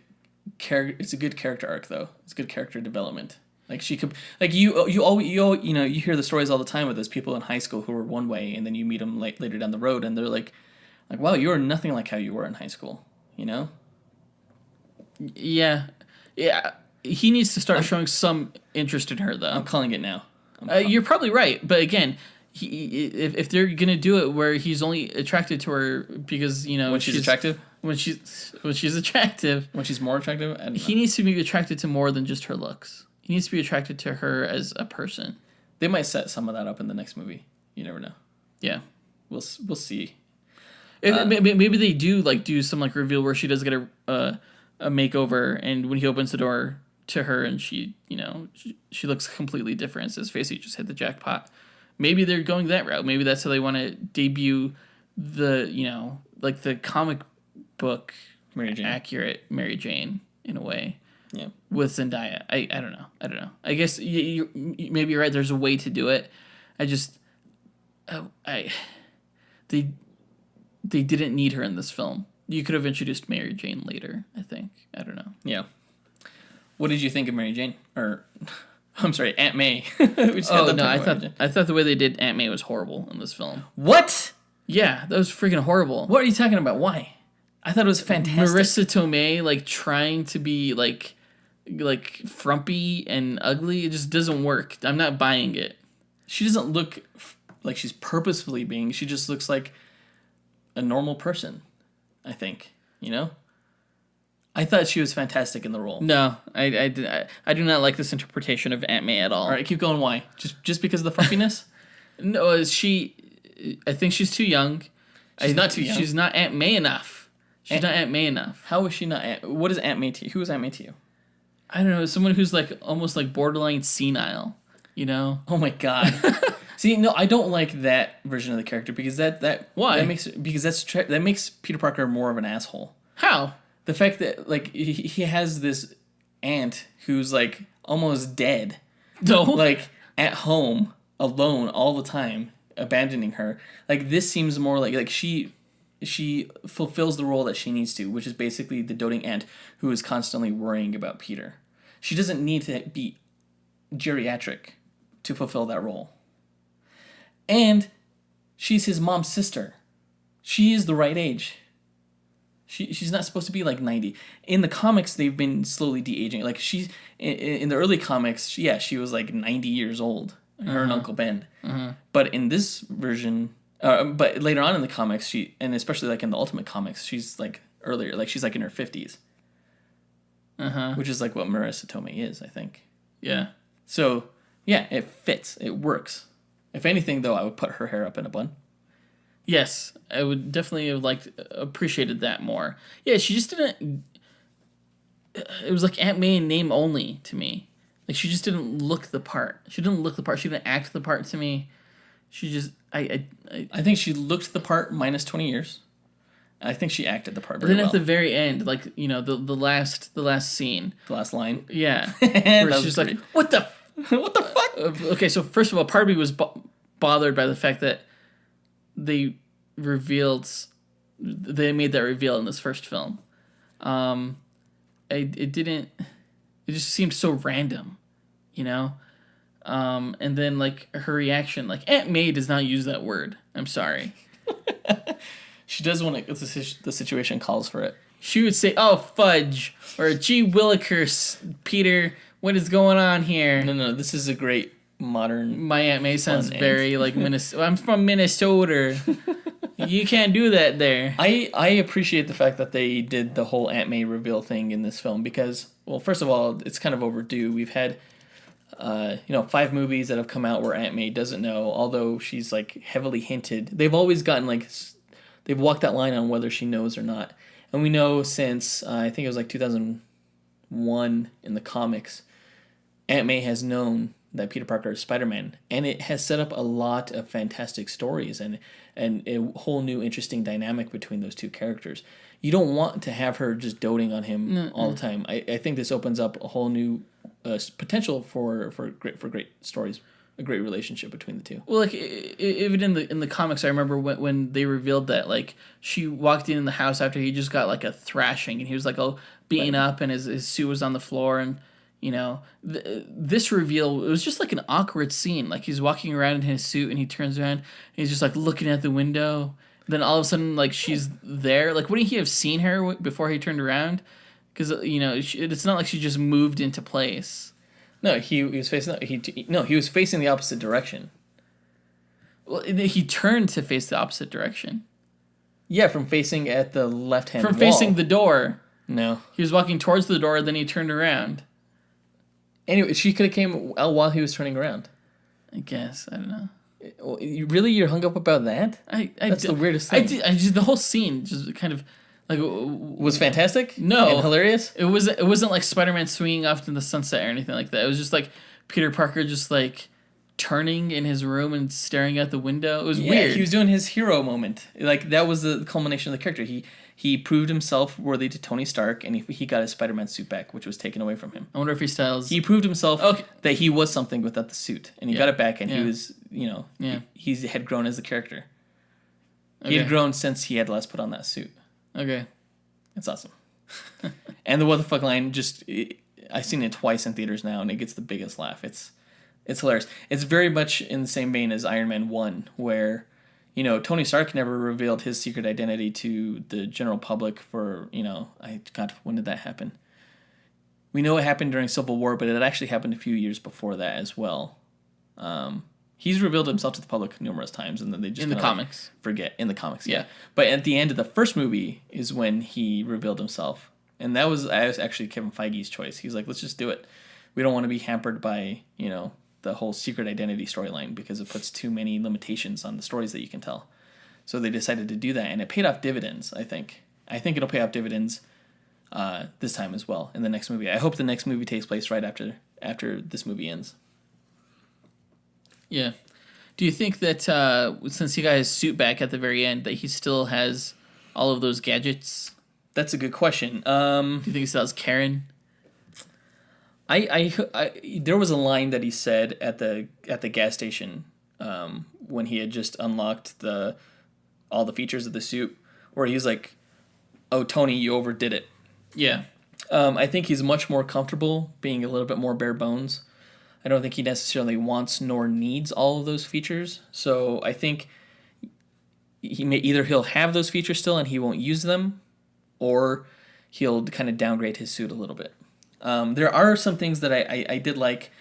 character arc though. It's good character development. Like she could, like you hear the stories all the time with those people in high school who were one way, and then you meet them later down the road, and they're like wow, you are nothing like how you were in high school. Yeah. He needs to start showing some interest in her, though. I'm calling it now. You're probably right, but again, if they're gonna do it where he's only attracted to her because when she's attractive, when she's attractive, when she's more attractive, he needs to be attracted to more than just her looks. He needs to be attracted to her as a person. They might set some of that up in the next movie. You never know. Yeah, we'll see. Maybe they do some like reveal where she does get a makeover, and when he opens the door to her and she looks completely different. His face, he just hit the jackpot. Maybe they're going that route. Maybe that's how they want to debut the like the comic book Mary Jane. Accurate Mary Jane in a way. Yeah. With Zendaya. I don't know. I guess you maybe you're right. There's a way to do it. They didn't need her in this film. You could have introduced Mary Jane later, I think. I don't know. Yeah. What did you think of Mary Jane? Or, I'm sorry, Aunt May. I thought the way they did Aunt May was horrible in this film. What? Yeah, that was freaking horrible. What are you talking about? Why? I thought it was fantastic. Marissa Tomei, like, trying to be, like frumpy and ugly. It just doesn't work. I'm not buying it. She doesn't look like she's purposefully being. She just looks like a normal person, I think. I thought she was fantastic in the role. No, I do not like this interpretation of Aunt May at all. All right, keep going. Why? Just because of the frumpiness? No, I think she's too young. She's not too young. She's not Aunt May enough. She's not Aunt May enough. How is she not what is Aunt May to you? Who is Aunt May to you? I don't know. Someone who's like almost like borderline senile, Oh my god. See, no, I don't like that version of the character because why? That makes Peter Parker more of an asshole. How? The fact that like he has this aunt who's like almost dead. No. Like at home alone all the time, abandoning her. Like this seems more like she fulfills the role that she needs to, which is basically the doting aunt who is constantly worrying about Peter. She doesn't need to be geriatric to fulfill that role. And she's his mom's sister. She is the right age. She's not supposed to be like 90. In the comics, they've been slowly de-aging. Like she's in the early comics, she was like 90 years old. Her and Uncle Ben. But in this version, but later on in the comics, and especially like in the Ultimate Comics, she's like earlier. Like she's like in her 50s, which is like what Marissa Tomei is, I think. Yeah. So yeah, it fits. It works. If anything, though, I would put her hair up in a bun. Yes, I would definitely have appreciated that more. Yeah, she just didn't. It was like Aunt May in name only to me. Like she just didn't look the part. She didn't look the part. She didn't act the part to me. She just I think she looked the part minus 20 years. I think she acted the part very then well. At the very end, like the last scene, the last line. Yeah, where she's just great. like, what the fuck? Okay, so first of all, part of me was bothered by the fact that they made that reveal in this first film. It just seemed so random, you know? And then like her reaction, like Aunt May does not use that word. I'm sorry. She does when the situation calls for it. She would say, "Oh fudge," or "Gee willikers, Peter, what is going on here?" No, this is a great modern. My Aunt May sounds very like Minnesota. I'm from Minnesota. You can't do that there. I appreciate the fact that they did the whole Aunt May reveal thing in this film because, well, first of all, it's kind of overdue. We've had, 5 movies that have come out where Aunt May doesn't know, although she's like heavily hinted. They've always gotten they've walked that line on whether she knows or not. And we know since, I think it was like 2001 in the comics, Aunt May has known that Peter Parker is Spider-Man, and it has set up a lot of fantastic stories and a whole new interesting dynamic between those two characters. You don't want to have her just doting on him all the time. I think this opens up a whole new potential for great stories, a great relationship between the two. Well, like even in the comics, I remember when they revealed that like she walked in the house after he just got like a thrashing, and he was like all beaten up, and his suit was on the floor, and this reveal, it was just like an awkward scene. Like he's walking around in his suit and he turns around and he's just like looking at the window. Then all of a sudden, like she's there. Like wouldn't he have seen her before he turned around? Because it's not like she just moved into place. No, he was facing. He was facing the opposite direction. Well, he turned to face the opposite direction. Yeah, from facing at the left hand. From facing the door. No, he was walking towards the door. Then he turned around. Anyway, she could have came while he was turning around. I guess. I don't know. Really, you're hung up about that? That's the weirdest thing. The whole scene just kind of like was fantastic. No, and hilarious. It wasn't like Spider-Man swinging off into the sunset or anything like that. It was just like Peter Parker just like turning in his room and staring out the window. It was weird. He was doing his hero moment. Like that was the culmination of the character. He proved himself worthy to Tony Stark, and he got his Spider-Man suit back, which was taken away from him. I wonder if he styles. He proved himself that he was something without the suit, and he got it back, and he was, he had grown as a character. He had grown since he had last put on that suit. Okay. It's awesome. And the what the fuck line, I've seen it twice in theaters now, and it gets the biggest laugh. It's hilarious. It's very much in the same vein as Iron Man 1, where... Tony Stark never revealed his secret identity to the general public for, when did that happen? We know it happened during Civil War, but it actually happened a few years before that as well. He's revealed himself to the public numerous times, and then they just in the comics forget. In the comics, yeah. But at the end of the first movie is when he revealed himself, and that was actually Kevin Feige's choice. He's like, let's just do it. We don't want to be hampered by, the whole secret identity storyline because it puts too many limitations on the stories that you can tell. So they decided to do that, and it paid off dividends, I think. I think it'll pay off dividends this time as well in the next movie. I hope the next movie takes place right after this movie ends. Yeah. Do you think that since he got his suit back at the very end, that he still has all of those gadgets? That's a good question. Do you think he still has Karen? I there was a line that he said at the gas station when he had just unlocked all the features of the suit, where he's like, "Oh, Tony, you overdid it." Yeah. I think he's much more comfortable being a little bit more bare bones. I don't think he necessarily wants nor needs all of those features. So I think he'll have those features still and he won't use them, or he'll kind of downgrade his suit a little bit. There are some things that I did like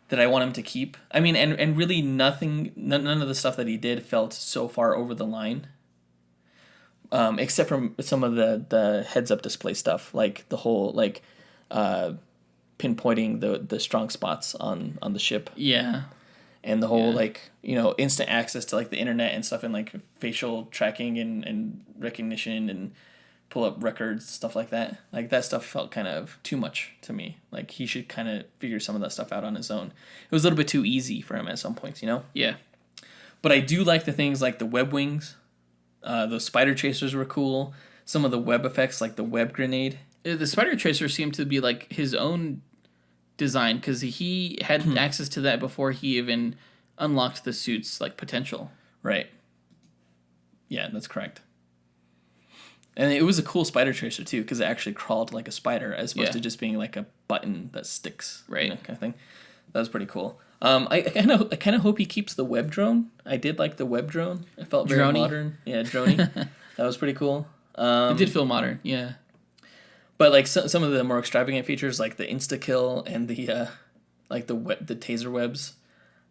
that I want him to keep. I mean, and really none of the stuff that he did felt so far over the line. except for some of the heads up display stuff, like the whole pinpointing the strong spots on the ship. Yeah. And the whole instant access to like the internet and stuff, and like facial tracking and recognition and pull up records, stuff like that. Like that stuff felt kind of too much to me. Like he should kind of figure some of that stuff out on his own. It was a little bit too easy for him at some points, Yeah. But I do like the things like the web wings. Those spider chasers were cool. Some of the web effects, like the web grenade. The spider tracer seemed to be like his own design, because he had access to that before he even unlocked the suit's like potential. Right. Yeah, that's correct. And it was a cool spider tracer too, because it actually crawled like a spider as opposed to just being like a button that sticks, right? Kind of thing. That was pretty cool. I kind of hope he keeps the web drone. I did like the web drone. It felt very modern. Yeah, droney. That was pretty cool. It did feel modern. Yeah. But like some of the more extravagant features, like the insta kill and the the taser webs,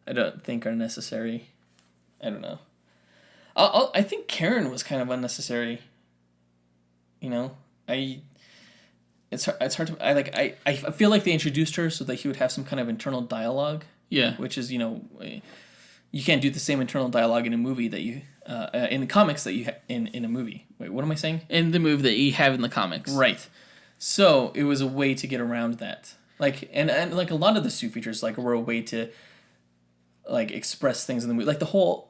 I don't think are necessary. I don't know. I think Karen was kind of unnecessary. It's hard to I feel like they introduced her so that he would have some kind of internal dialogue. Yeah, which is you can't do the same internal dialogue in a movie that you in the comics that you in a movie. Wait, what am I saying? In the movie that you have in the comics, right? So it was a way to get around that. Like and like a lot of the suit features like were a way to like express things in the movie. Like the whole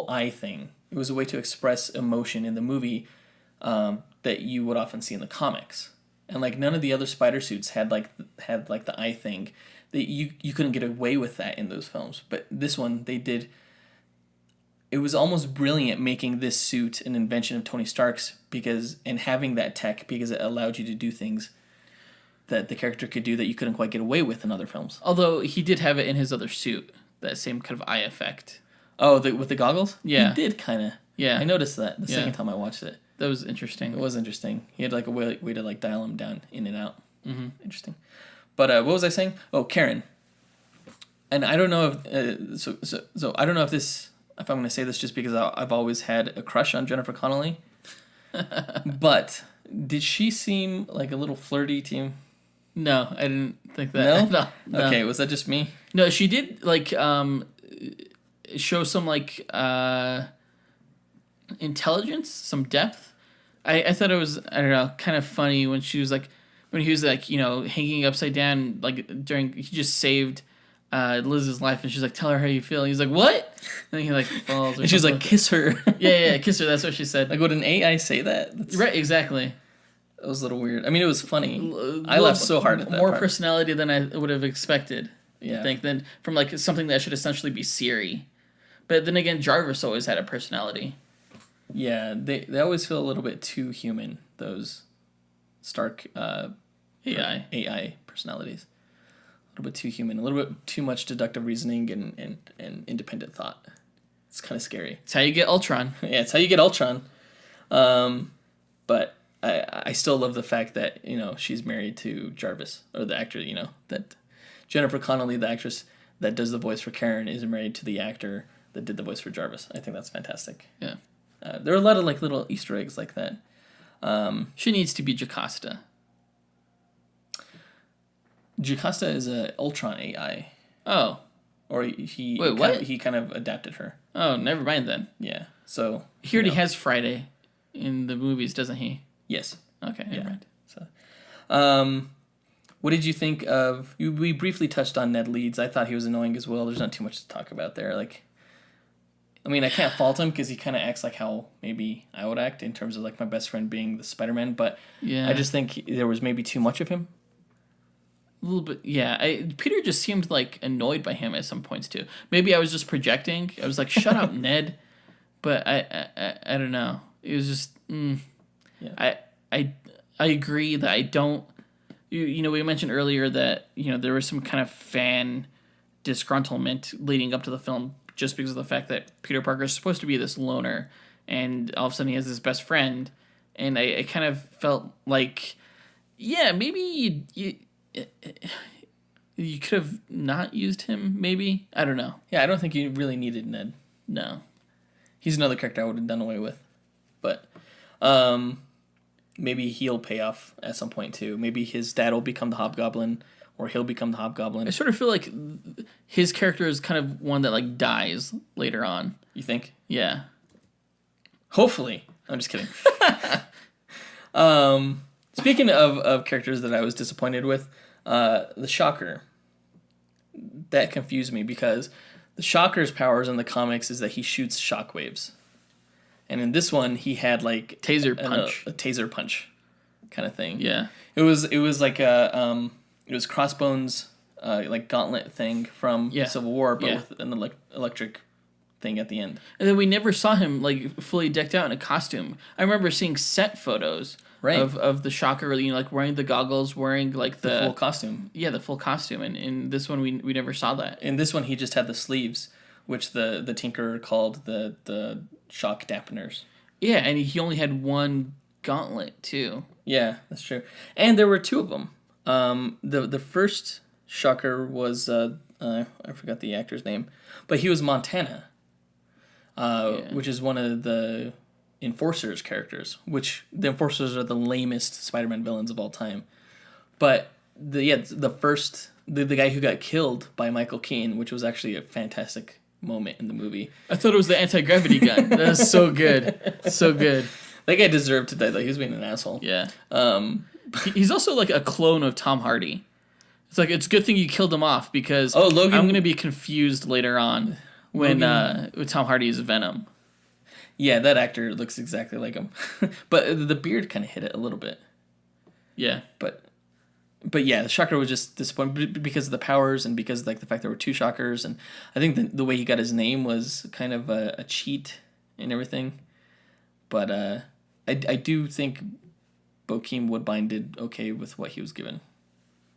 eye thing. It was a way to express emotion in the movie that you would often see in the comics. And like none of the other spider suits had the eye thing. That you couldn't get away with that in those films. But this one they did. It was almost brilliant making this suit an invention of Tony Stark's and having that tech because it allowed you to do things that the character could do that you couldn't quite get away with in other films. Although he did have it in his other suit, that same kind of eye effect. Oh, with the goggles? Yeah. He did kind of. Yeah. I noticed that the second time I watched it. That was interesting. It was interesting. He had like a way to like dial him down in and out. Mm-hmm. Interesting. But what was I saying? Oh, Karen. And I don't know if so I don't know if I'm going to say this just because I've always had a crush on Jennifer Connelly. But did she seem like a little flirty to you? No, I didn't think that. No? No. Okay, was that just me? No, she did like show some like intelligence, some depth. I thought it was, I don't know, kind of funny when he was like hanging upside down he just saved Liz's life, and she's like, tell her how you feel. And he's like, what? And he like falls. And she's like, kiss her. yeah, kiss her. That's what she said. Like, would an AI say that? Right, exactly. It was a little weird. I mean, it was funny. I laughed so hard at that More part. personality than I would have expected. Yeah. I think than from like something that should essentially be Siri. But then again, Jarvis always had a personality. Yeah, they always feel a little bit too human. Those Stark AI personalities. A little bit too human, a little bit too much deductive reasoning and independent thought. It's kind of scary. It's how you get Ultron. Yeah, it's how you get Ultron. But I still love the fact that she's married to Jarvis, or the actor. That Jennifer Connelly, the actress that does the voice for Karen, is married to the actor that did the voice for Jarvis. I think that's fantastic. Yeah, there are a lot of like little Easter eggs like that. She needs to be Jocasta. Jocasta is a Ultron AI. Oh. Or he kind of adapted her. Oh, never mind then. Yeah. So he already has Friday in the movies, doesn't he? Yes. Okay, never mind. So what did you think of we briefly touched on Ned Leeds. I thought he was annoying as well. There's not too much to talk about there. Like I mean, I can't fault him because he kind of acts like how maybe I would act in terms of like my best friend being the Spider-Man, but I just think there was maybe too much of him. A little bit, yeah. Peter just seemed like annoyed by him at some points too. Maybe I was just projecting. I was like, "Shut up, Ned." But I don't know. It was just. Yeah. I agree that I don't. We mentioned earlier that there was some kind of fan disgruntlement leading up to the film just because of the fact that Peter Parker is supposed to be this loner, and all of a sudden he has this best friend, and I kind of felt like, yeah, maybe you could have not used him, maybe. I don't know. Yeah, I don't think you really needed Ned. No. He's another character I would have done away with. But Maybe he'll pay off at some point too. Maybe his dad will become the Hobgoblin, or he'll become the Hobgoblin. I sort of feel like his character is kind of one that like dies later on. You think? Yeah. Hopefully. I'm just kidding. Speaking of characters that I was disappointed with, the Shocker. That confused me because the Shocker's powers in the comics is that he shoots shockwaves. And in this one, he had like Taser punch. A taser punch kind of thing. Yeah. It was like it was Crossbones like gauntlet thing from Civil War, but with an electric thing at the end. And then we never saw him like fully decked out in a costume. I remember seeing set photos of the Shocker, you know, like wearing the goggles, wearing like the full costume. Yeah, the full costume. And in this one, we never saw that. In this one, he just had the sleeves, which the Tinker called the shock dampeners. Yeah, and he only had one gauntlet too. Yeah, that's true. And there were two of them. The first Shocker was I forgot the actor's name, but he was Montana, which is one of the Enforcers characters. Which the Enforcers are the lamest Spider-Man villains of all time. But the first the guy who got killed by Michael Keaton, which was actually a fantastic moment in the movie. I thought it was the anti-gravity gun. That was so good. So good. That guy deserved to die. Like, he was being an asshole. Yeah. He's also like a clone of Tom Hardy. It's like, it's a good thing you killed him off because Logan, I'm going to be confused later on when Tom Hardy is Venom. Yeah, that actor looks exactly like him. But the beard kind of hit it a little bit. Yeah. But yeah, the Shocker was just disappointing because of the powers and because like the fact there were two Shockers, and I think the way he got his name was kind of a cheat and everything. But I do think Bokeem Woodbine did okay with what he was given.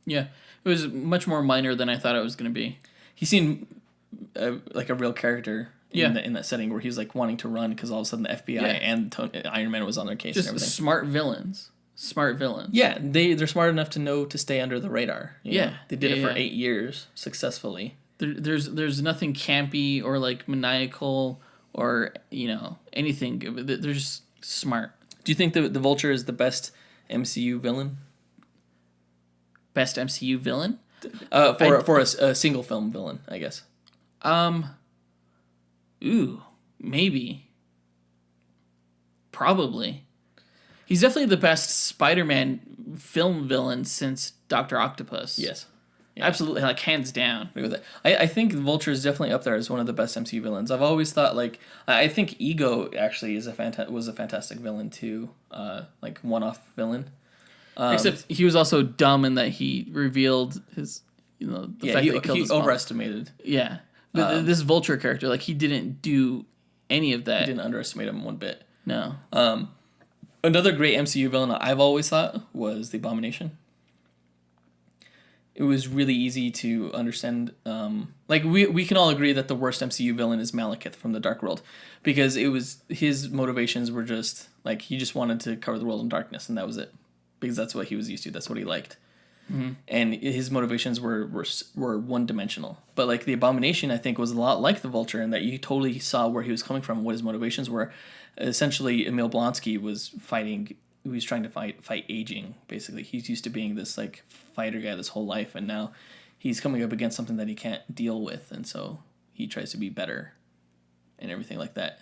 Yeah, it was much more minor than I thought it was going to be. He seemed like a real character in that setting where he was like wanting to run because all of a sudden the FBI and Iron Man was on their case. Just and everything. Smart villains. Yeah, they're smart enough to know to stay under the radar. You know? They did it for 8 years successfully. There's nothing campy or like maniacal or anything. They're just smart. Do you think the Vulture is the best MCU villain? Best MCU villain? For a single film villain, I guess. Maybe. Probably. He's definitely the best Spider-Man film villain since Dr. Octopus. Yes. Yeah. Absolutely, like hands down. Agree with that. I think Vulture is definitely up there as one of the best MCU villains. I've always thought I think Ego actually was a fantastic villain too. Like one-off villain. Except he was also dumb in that he revealed his the fact that he killed his mom. Overestimated. Yeah. This Vulture character, like he didn't do any of that. He didn't underestimate him one bit. No. Another great MCU villain I've always thought was the Abomination. It was really easy to understand. We can all agree that the worst MCU villain is Malekith from the Dark World, because his motivations were just like he just wanted to cover the world in darkness, and that was it, because that's what he was used to. That's what he liked. Mm-hmm. And his motivations were one dimensional. But like the Abomination, I think, was a lot like the Vulture in that you totally saw where he was coming from, what his motivations were. Essentially, Emil Blonsky was fighting. He was trying to fight aging. Basically, he's used to being this like fighter guy this whole life, and now he's coming up against something that he can't deal with, and so he tries to be better, and everything like that.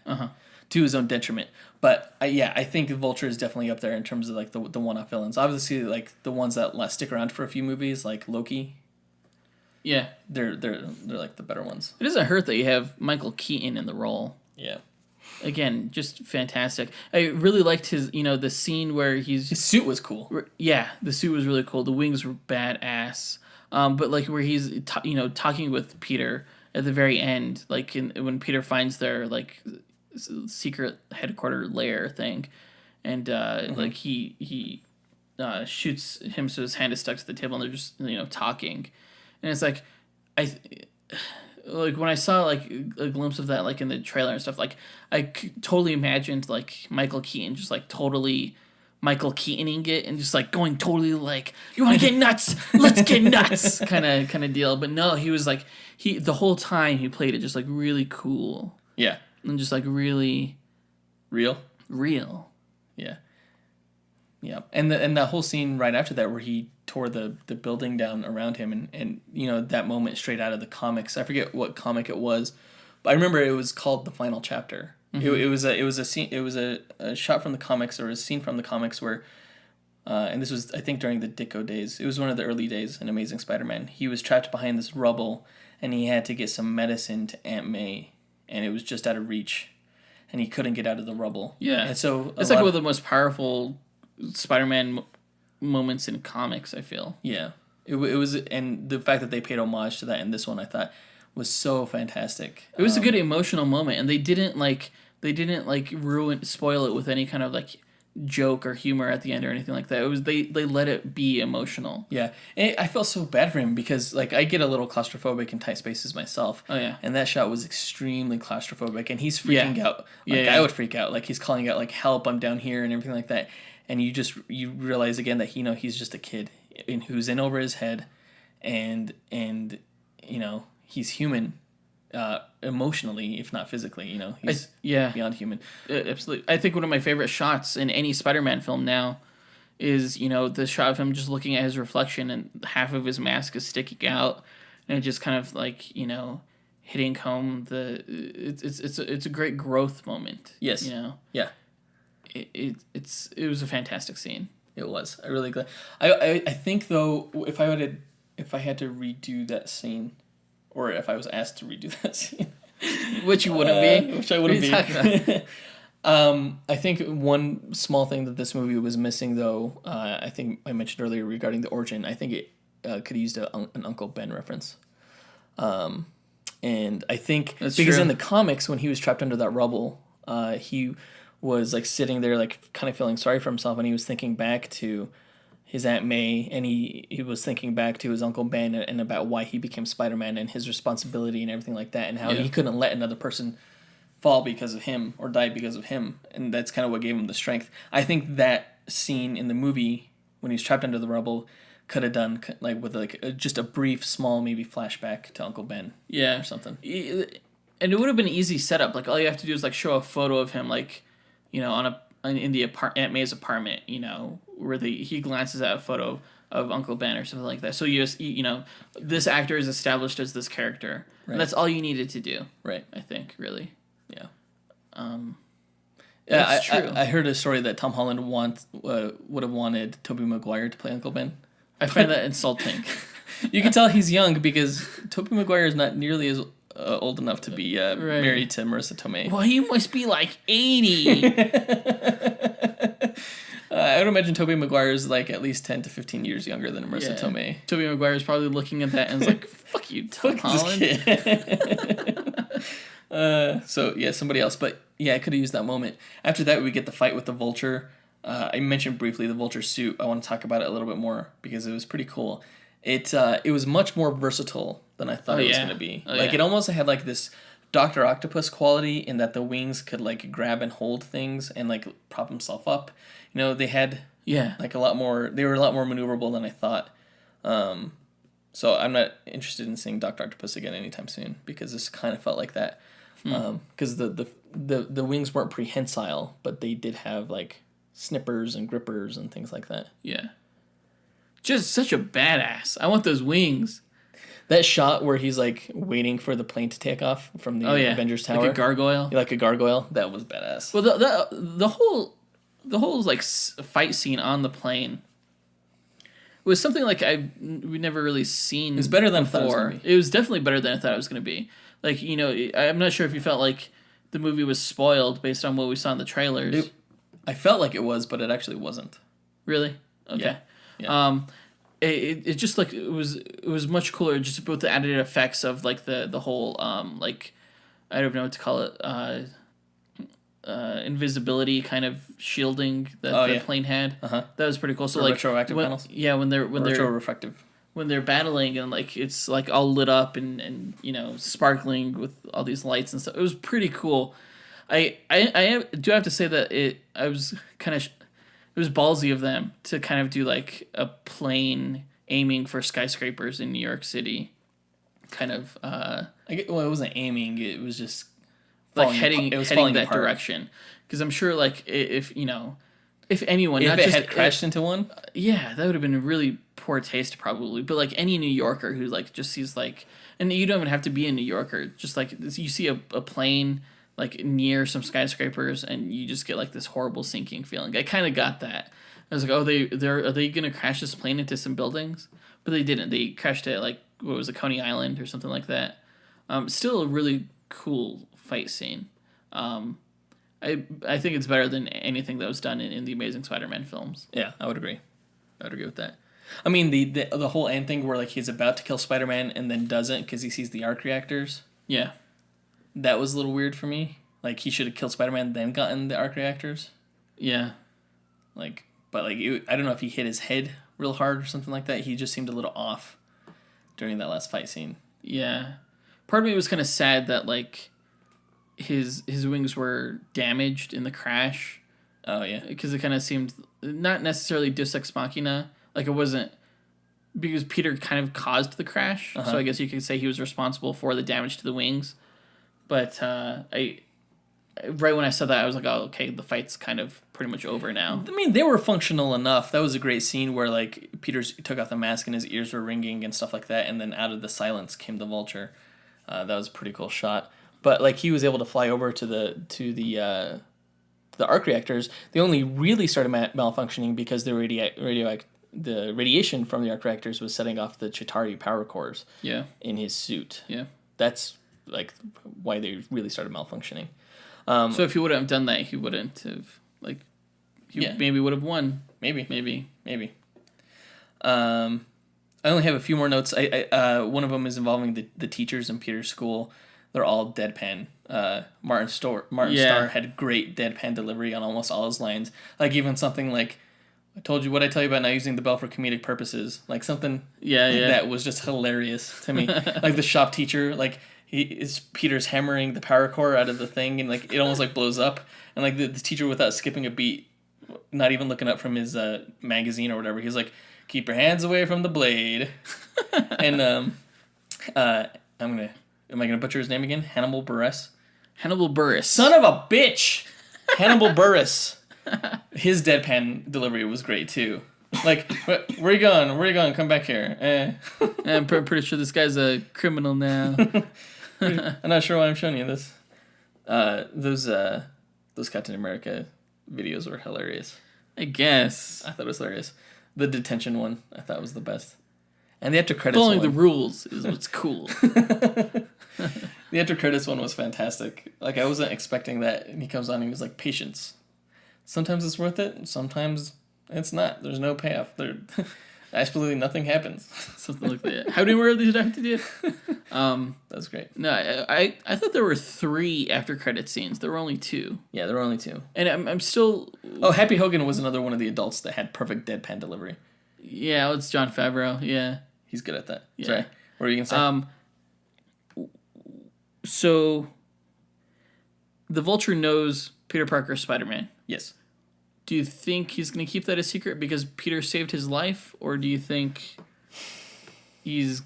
To his own detriment. But I think Vulture is definitely up there in terms of like the one-off villains. Obviously, like the ones that stick around for a few movies, like Loki. Yeah, they're like the better ones. It doesn't hurt that you have Michael Keaton in the role. Yeah. Again, just fantastic. I really liked his, the scene where his suit was cool. Yeah, the suit was really cool. The wings were badass. But like where he's talking with Peter at the very end, like when Peter finds their like secret headquarter lair thing, and like he shoots him so his hand is stuck to the table, and they're just talking, and it's like like when I saw like a glimpse of that like in the trailer and stuff, like I totally imagined like Michael Keaton just like totally Michael Keatoning it and just like going totally like, you want to get nuts, let's get nuts kind of deal. But no, he was like the whole time he played it just like really cool. Yeah. And just like really real. Yeah. Yeah. Yeah. And the whole scene right after that where he tore the building down around him and that moment straight out of the comics. I forget what comic it was, but I remember it was called The Final Chapter. Mm-hmm. It was a scene, it was a shot from the comics, or a scene from the comics where and this was, I think, during the Ditko days. It was one of the early days in Amazing Spider-Man. He was trapped behind this rubble, and he had to get some medicine to Aunt May, and it was just out of reach, and he couldn't get out of the rubble. Yeah. And so it's like one of the most powerful Spider-Man moments in comics, I feel. Yeah. It was, and the fact that they paid homage to that in this one, I thought, was so fantastic. It was a good emotional moment, and they didn't spoil it with any kind of like joke or humor at the end or anything like that. It was they let it be emotional. Yeah, and I felt so bad for him because like I get a little claustrophobic in tight spaces myself. Oh yeah, and that shot was extremely claustrophobic, and he's freaking out. Like I would freak out. Like he's calling out like help, I'm down here, and everything like that. And you realize again that he's just a kid who's in over his head, and he's human. Emotionally, if not physically, he's beyond human. Absolutely. I think one of my favorite shots in any Spider-Man film now is, the shot of him just looking at his reflection and half of his mask is sticking out, and it just kind of like, hitting home it's a great growth moment. Yes. Yeah. It was a fantastic scene. It was. I really glad. I think though, if I had to redo that scene, or if I was asked to redo that scene. Which you wouldn't be. Which I wouldn't be. I think one small thing that this movie was missing, though, I think I mentioned earlier regarding the origin, I think it could have used an Uncle Ben reference. And I think, that's because true. in the comics, when he was trapped under that rubble, he was like sitting there like kind of feeling sorry for himself, and he was thinking back to his Aunt May, and he was thinking back to his Uncle Ben and about why he became Spider-Man and his responsibility and everything like that, and how he couldn't let another person fall because of him or die because of him, and that's kind of what gave him the strength. I think that scene in the movie when he's trapped under the rubble could have done like with like just a brief, small maybe flashback to Uncle Ben, or something. And it would have been an easy setup. Like all you have to do is like show a photo of him, like in the Aunt May's apartment, where he glances at a photo of Uncle Ben or something like that. So this actor is established as this character, and that's all you needed to do. Right. I think really. Yeah. That's true. I heard a story that Tom Holland would have wanted Tobey Maguire to play Uncle Ben. I find that insulting. You can tell he's young because Tobey Maguire is not nearly as old enough to be married to Marissa Tomei. Well, he must be like 80. I would imagine Tobey Maguire is like at least 10 to 15 years younger than Marissa Tomei. Tobey Maguire is probably looking at that and is like, fuck you, Tom Holland. So, yeah, somebody else. But, yeah, I could have used that moment. After that, we get the fight with the Vulture. I mentioned briefly the Vulture suit. I want to talk about it a little bit more because it was pretty cool. It was much more versatile than I thought it was going to be. It almost had like this Dr. Octopus quality in that the wings could like grab and hold things and like prop himself up. They had like a lot more. They were a lot more maneuverable than I thought. So I'm not interested in seeing Dr. Octopus again anytime soon because this kind of felt like that. Because the wings weren't prehensile, but they did have like snippers and grippers and things like that. Yeah. Just such a badass. I want those wings. That shot where he's like waiting for the plane to take off from the Avengers Tower, like a gargoyle. Like a gargoyle. That was badass. Well, the whole like fight scene on the plane was something like we've never really seen. It was better than before. I thought it was gonna be. It was definitely better than I thought it was going to be. Like I'm not sure if you felt like the movie was spoiled based on what we saw in the trailers. I felt like it was, but it actually wasn't. Really? Okay. Yeah. It just like it was much cooler just with the added effects of like the whole like I don't know what to call it invisibility kind of shielding that the plane had. That was pretty cool. So like retroactive panels. Yeah, when they're retroreflective. When they're battling and like it's like all lit up and sparkling with all these lights and stuff. It was pretty cool. I do have to say that it was ballsy of them to kind of do like a plane aiming for skyscrapers in New York City, kind of. It wasn't aiming; it was just like heading that apart. direction. Because I'm sure, like if if anyone, If not it just had crashed into one? yeah, that would have been a really poor taste probably. But like any New Yorker who like just sees like, and you don't even have to be a New Yorker, just like you see a plane like near some skyscrapers and you just get like this horrible sinking feeling. I kind of got that. I was like, oh, are they gonna crash this plane into some buildings? But they didn't. They crashed it at like what was it, Coney Island or something like that. Still a really cool fight scene. I think it's better than anything that was done in the Amazing Spider-Man films. Yeah, I would agree. I would agree with that. I mean, the whole end thing where like he's about to kill Spider-Man and then doesn't because he sees the arc reactors. Yeah. That was a little weird for me. Like he should have killed Spider-Man then gotten the arc reactors. Yeah. Like, but like I don't know if he hit his head real hard or something like that. He just seemed a little off during that last fight scene. Yeah. Part of me was kind of sad that like his wings were damaged in the crash. Oh yeah. Because it kind of seemed not necessarily Deus Ex Machina. Like it wasn't because Peter kind of caused the crash. So I guess you could say he was responsible for the damage to the wings. But right when I saw that, I was like, oh, okay, the fight's kind of pretty much over now. I mean, they were functional enough. That was a great scene where like Peter took off the mask and his ears were ringing and stuff like that, and then out of the silence came the Vulture. That was a pretty cool shot. But like he was able to fly over to the arc reactors. They only really started malfunctioning because the radiation from the arc reactors was setting off the Chitauri power cores. Yeah. In his suit. Yeah. That's like why they really started malfunctioning. So if he wouldn't have done that, he wouldn't have like. He maybe would have won. Maybe. I only have a few more notes. I one of them is involving the teachers in Peter's school. They're all deadpan. Martin Starr had great deadpan delivery on almost all his lines. Like even something like, "I told you what I tell you about not using the bell for comedic purposes." Like something that was just hilarious to me. Like the shop teacher, like Peter's hammering the power core out of the thing and like it almost like blows up. And like the teacher without skipping a beat, not even looking up from his magazine or whatever, he's like, "Keep your hands away from the blade." And am I gonna butcher his name again? Hannibal Buress. Son of a bitch! Hannibal Buress. His deadpan delivery was great too. Like, where you going? Where you going? Come back here. I'm pretty sure this guy's a criminal now. I'm not sure why I'm showing you this. Those Captain America videos were hilarious. I guess. I thought it was hilarious. The detention one, I thought was the best. And the after credits following the rules is what's cool. The after credits one was fantastic. Like I wasn't expecting that, and he comes on and he was like, "Patience. Sometimes it's worth it. Sometimes it's not. There's no payoff. There, absolutely nothing happens." Something like that. How many more of these do I have to do? That was great. No, I thought there were 3 after credit scenes. There were only 2. Yeah, there were only 2. And I'm still. Oh, Happy Hogan was another one of the adults that had perfect deadpan delivery. Yeah, it's Jon Favreau. Yeah, he's good at that. Yeah. Sorry, what were you gonna say? So the Vulture knows Peter Parker's Spider-Man. Yes. Do you think he's going to keep that a secret because Peter saved his life, or do you think he's...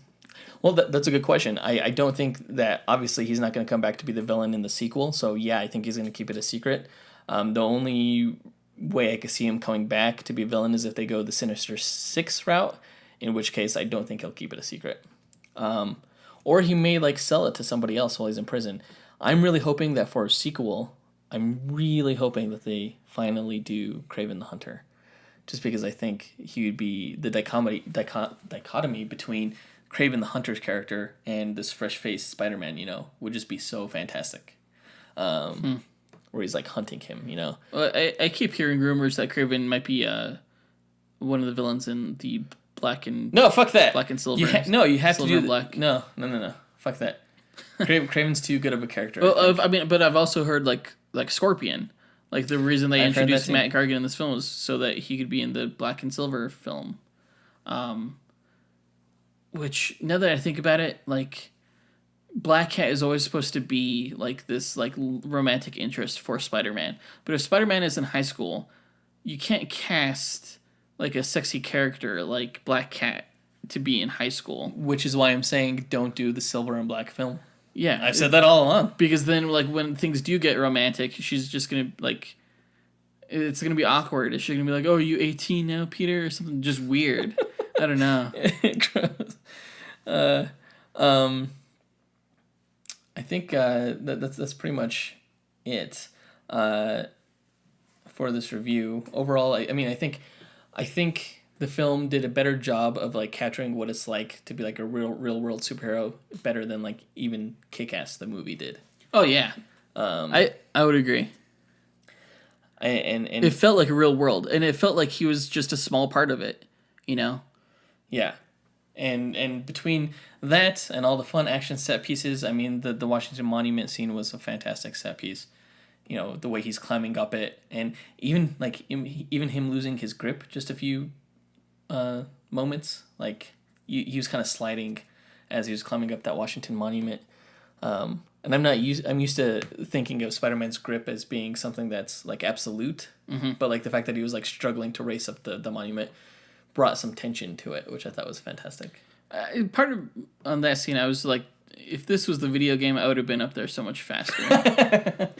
Well, that's a good question. I don't think that, obviously, he's not going to come back to be the villain in the sequel, so yeah, I think he's going to keep it a secret. The only way I could see him coming back to be a villain is if they go the Sinister Six route, in which case I don't think he'll keep it a secret. Or he may, like, sell it to somebody else while he's in prison. I'm really hoping that for a sequel, I'm really hoping that they finally do Kraven the Hunter. Just because I think he would be the dichotomy between Kraven the Hunter's character and this fresh-faced Spider-Man, would just be so fantastic. Where he's, like, hunting him, Well, I keep hearing rumors that Kraven might be one of the villains in the Black and... No, fuck that. Black and Silver. You have to do... Black. No. Fuck that. Kraven's too good of a character. Well, but I've also heard, like Scorpion. Like, the reason they introduced Matt Gargan in this film was so that he could be in the Black and Silver film. Which, now that I think about it, like, Black Cat is always supposed to be, like, this, like, romantic interest for Spider-Man. But if Spider-Man is in high school, you can't cast, like, a sexy character like Black Cat to be in high school. Which is why I'm saying don't do the Silver and Black film. Yeah. I've said that all along. Because then, like, when things do get romantic, she's just going to, like... it's gonna be awkward. Is she gonna be like, "Oh, are you 18 now, Peter?" or something just weird? I don't know. Gross. Uh, um, I think that's pretty much it for this review. Overall, I mean, I think the film did a better job of like capturing what it's like to be like a real world superhero better than like even Kick-Ass the movie did. Oh yeah, I would agree. And It felt like a real world, and it felt like he was just a small part of it, you know? Yeah. And between that and all the fun action set pieces, I mean, the Washington Monument scene was a fantastic set piece. You know, the way he's climbing up it, and even him losing his grip just a few moments. Like, he was kind of sliding as he was climbing up that Washington Monument. And I'm used to thinking of Spider-Man's grip as being something that's like absolute, but like the fact that he was like struggling to race up the monument brought some tension to it, which I thought was fantastic. Part of on that scene, I was like, if this was the video game, I would have been up there so much faster.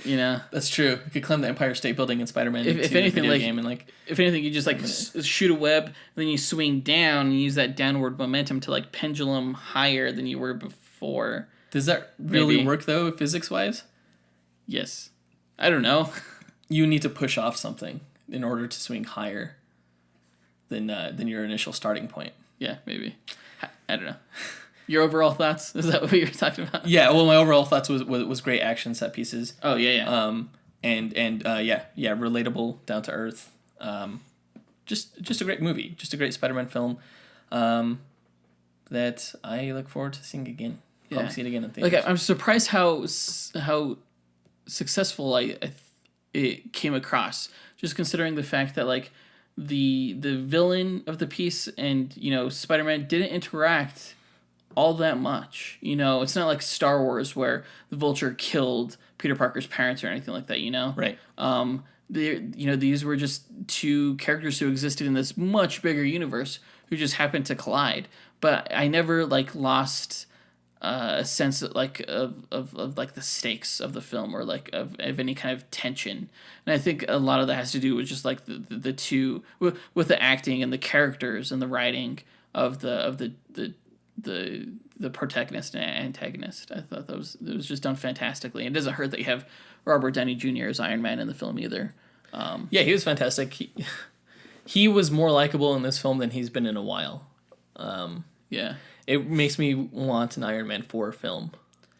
You know, that's true. You could climb the Empire State Building in Spider-Man. If anything, like game and like if anything, you just like shoot a web, and then you swing down and use that downward momentum to like pendulum higher than you were before. Does that really work though, physics wise? Yes, I don't know. You need to push off something in order to swing higher than your initial starting point. Yeah, maybe. I don't know. Your overall thoughts? Is that what you were talking about? Yeah. Well, my overall thoughts was great action set pieces. Oh yeah. Yeah, relatable, down to earth. Just a great movie. Just a great Spider-Man film. That I look forward to seeing again. Yeah. I'll see it again in theaters. Like I'm surprised how successful it came across. Just considering the fact that like the villain of the piece and Spider-Man didn't interact all that much. It's not like Star Wars where the Vulture killed Peter Parker's parents or anything like that. Right. These were just two characters who existed in this much bigger universe who just happened to collide. But I never like lost a sense of like the stakes of the film or like of any kind of tension. And I think a lot of that has to do with just like the two with the acting and the characters and the writing of the protagonist and antagonist. I thought it was just done fantastically. It doesn't hurt that you have Robert Downey Jr. as Iron Man in the film either. Yeah, he was fantastic. He was more likable in this film than he's been in a while. Yeah. It makes me want an Iron Man 4 film,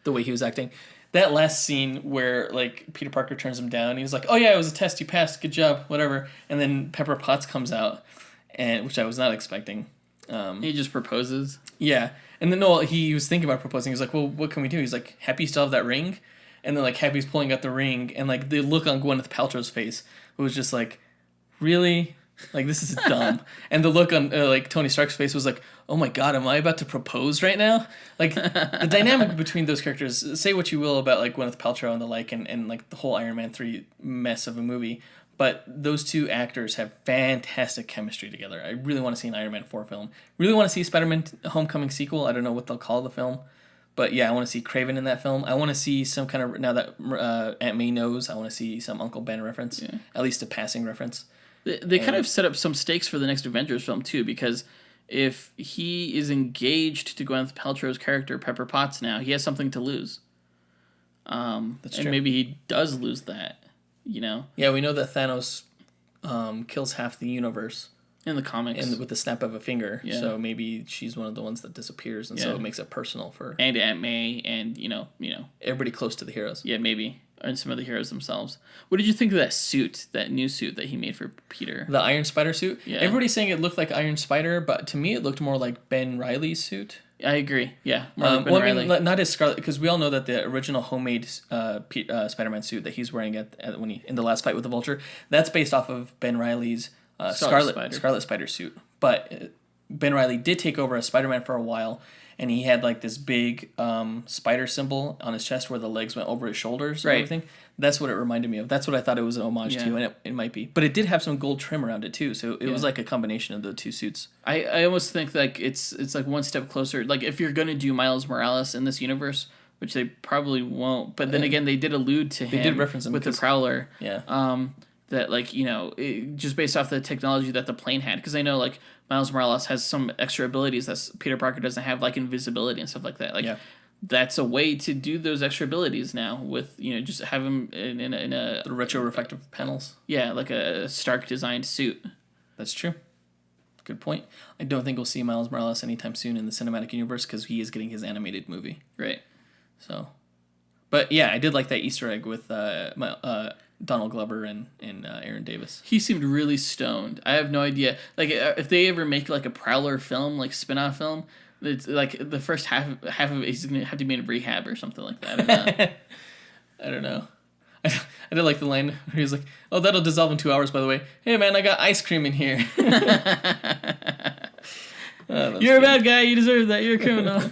the way he was acting. That last scene where like Peter Parker turns him down, he's like, "Oh yeah, it was a test, you passed, good job, whatever." And then Pepper Potts comes out, and which I was not expecting. He just proposes. Yeah, and then he was thinking about proposing. He's like, "Well, what can we do?" He's like, "Happy, you still have that ring?" And then like Happy's pulling out the ring, and like the look on Gwyneth Paltrow's face was just like, "Really? Like this is dumb." And the look on like Tony Stark's face was like, "Oh my god, am I about to propose right now?" Like the dynamic between those characters. Say what you will about like Gwyneth Paltrow and the like, and like the whole Iron Man 3 mess of a movie, but those two actors have fantastic chemistry together. I really want to see an Iron Man 4 film. Really want to see Spider-Man Homecoming sequel. I don't know what they'll call the film, but yeah, I want to see Kraven in that film. I want to see some kind of, now that Aunt May knows, I want to see some Uncle Ben reference, at least a passing reference. They kind of set up some stakes for the next Avengers film too, because if he is engaged to Gwyneth Paltrow's character Pepper Potts now, he has something to lose. That's true. And maybe he does lose that. Yeah, we know that Thanos kills half the universe in the comics with the snap of a finger. Yeah. So maybe she's one of the ones that disappears, and so it makes it personal for and Aunt May and everybody close to the heroes. Yeah, maybe. And some of the heroes themselves. What did you think of that suit, that new suit that he made for Peter? The Iron Spider suit? Yeah. Everybody's saying it looked like Iron Spider, but to me it looked more like Ben Reilly's suit. I agree. Yeah. Like Ben Reilly. I mean, not as Scarlet, because we all know that the original homemade Spider-Man suit that he's wearing in the last fight with the Vulture, that's based off of Ben Reilly's Scarlet Spider suit. But Ben Reilly did take over as Spider-Man for a while, and he had like this big spider symbol on his chest where the legs went over his shoulders and everything. That's what it reminded me of. That's what I thought it was an homage to, and it might be. But it did have some gold trim around it too, so it was like a combination of the two suits. I almost think like it's like one step closer. Like if you're gonna do Miles Morales in this universe, which they probably won't, but then again they did allude to him. They did reference him with the Prowler. Yeah. that like just based off the technology that the plane had, because I know like Miles Morales has some extra abilities that Peter Parker doesn't have, like invisibility and stuff like that. Like that's a way to do those extra abilities now with just have him in a the retro reflective panels. Yeah, like a Stark designed suit. That's true. Good point. I don't think we'll see Miles Morales anytime soon in the cinematic universe because he is getting his animated movie. Right. So, but yeah, I did like that Easter egg with Donald Glover and Aaron Davis. He seemed really stoned. I have no idea. Like if they ever make like a Prowler film, like spin-off film, it's like the first half of it, he's gonna have to be in rehab or something like that. I don't know. I did like the line where he's like, "Oh, that'll dissolve in 2 hours." By the way, hey man, I got ice cream in here. You're a bad guy. You deserve that. You're a criminal.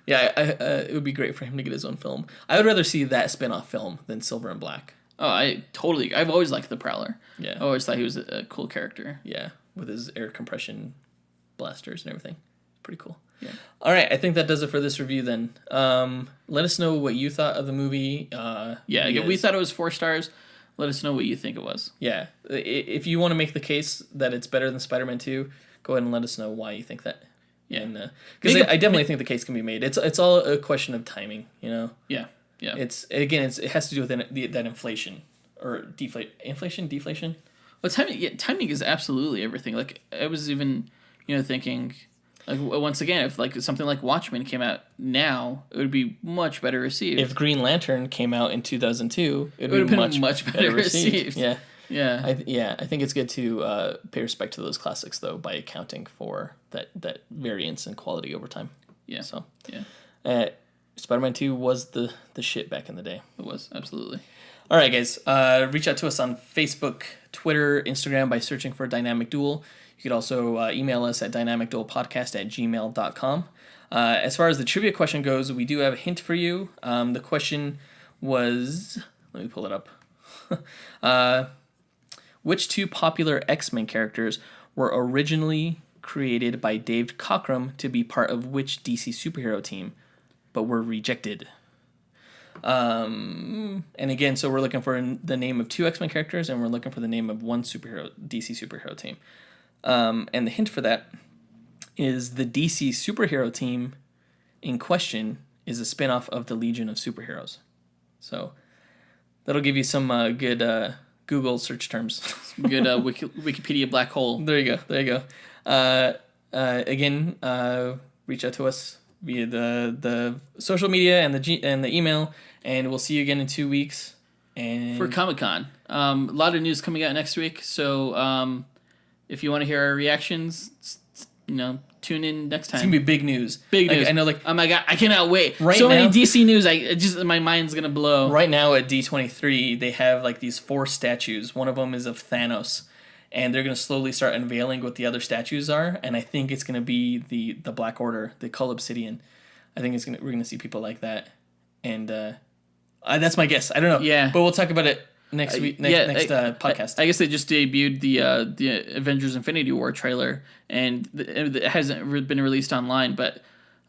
Yeah, it would be great for him to get his own film. I would rather see that spin-off film than Silver and Black. Oh, I've always liked the Prowler. Yeah, I always thought he was a cool character. Yeah, with his air compression blasters and everything. Pretty cool. Yeah. All right, I think that does it for this review then. Let us know what you thought of the movie. We thought it was 4 stars. Let us know what you think it was. Yeah. If you want to make the case that it's better than Spider-Man 2, go ahead and let us know why you think that. Yeah. Because I definitely think the case can be made. It's all a question of timing, Yeah. Yeah. It has to do with that inflation or deflation. Well, timing is absolutely everything. Like I was even, thinking, like once again, if like something like Watchmen came out now, it would be much better received. If Green Lantern came out in 2002, it would have been much better received. Yeah. Yeah. I think it's good to pay respect to those classics though by accounting for that variance in quality over time. Yeah. So yeah. Spider-Man 2 was the shit back in the day. It was, absolutely. All right, guys. Reach out to us on Facebook, Twitter, Instagram by searching for Dynamic Duel. You could also email us at dynamicduelpodcast@gmail.com. As far as the trivia question goes, we do have a hint for you. The question was... Let me pull it up. Which 2 popular X-Men characters were originally created by Dave Cockrum to be part of which DC superhero team, but were rejected? And again, so we're looking for the name of 2 X-Men characters, and we're looking for the name of 1 DC superhero team. And the hint for that is the DC superhero team in question is a spinoff of the Legion of Superheroes. So that'll give you some good Google search terms. Good Wikipedia black hole. There you go. Again, reach out to us via the social media and the email, and we'll see you again in 2 weeks. And for Comic-Con, a lot of news coming out next week. So if you want to hear our reactions, tune in next time. It's gonna be big news. Big news. I know, oh my god, I cannot wait. Right so now, many DC news. My mind's gonna blow. Right now at D23, they have like these 4 statues. One of them is of Thanos, and they're gonna slowly start unveiling what the other statues are. And I think it's gonna be the Black Order, the Cull Obsidian. I think we're gonna see people like that, and that's my guess. I don't know. Yeah, but we'll talk about it next week. Next podcast. I guess they just debuted the Avengers Infinity War trailer, and it hasn't been released online, but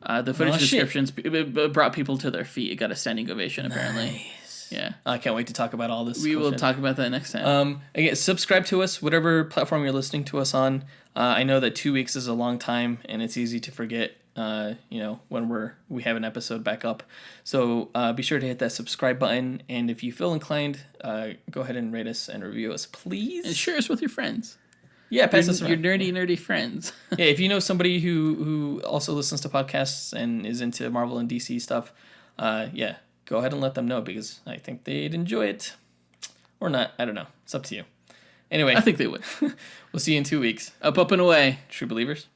the footage descriptions brought people to their feet. It got a standing ovation, apparently. Nice. Yeah. I can't wait to talk about all this. We will talk about that next time. Again, subscribe to us, whatever platform you're listening to us on. I know that 2 weeks is a long time, and it's easy to forget. When we have an episode back up. So be sure to hit that subscribe button, and if you feel inclined, go ahead and rate us and review us, please. And share us with your friends. Yeah, pass us around. Your nerdy friends. Yeah, if you know somebody who also listens to podcasts and is into Marvel and DC stuff, go ahead and let them know, because I think they'd enjoy it. Or not, I don't know. It's up to you. Anyway. I think they would. We'll see you in 2 weeks. Up and away. True believers.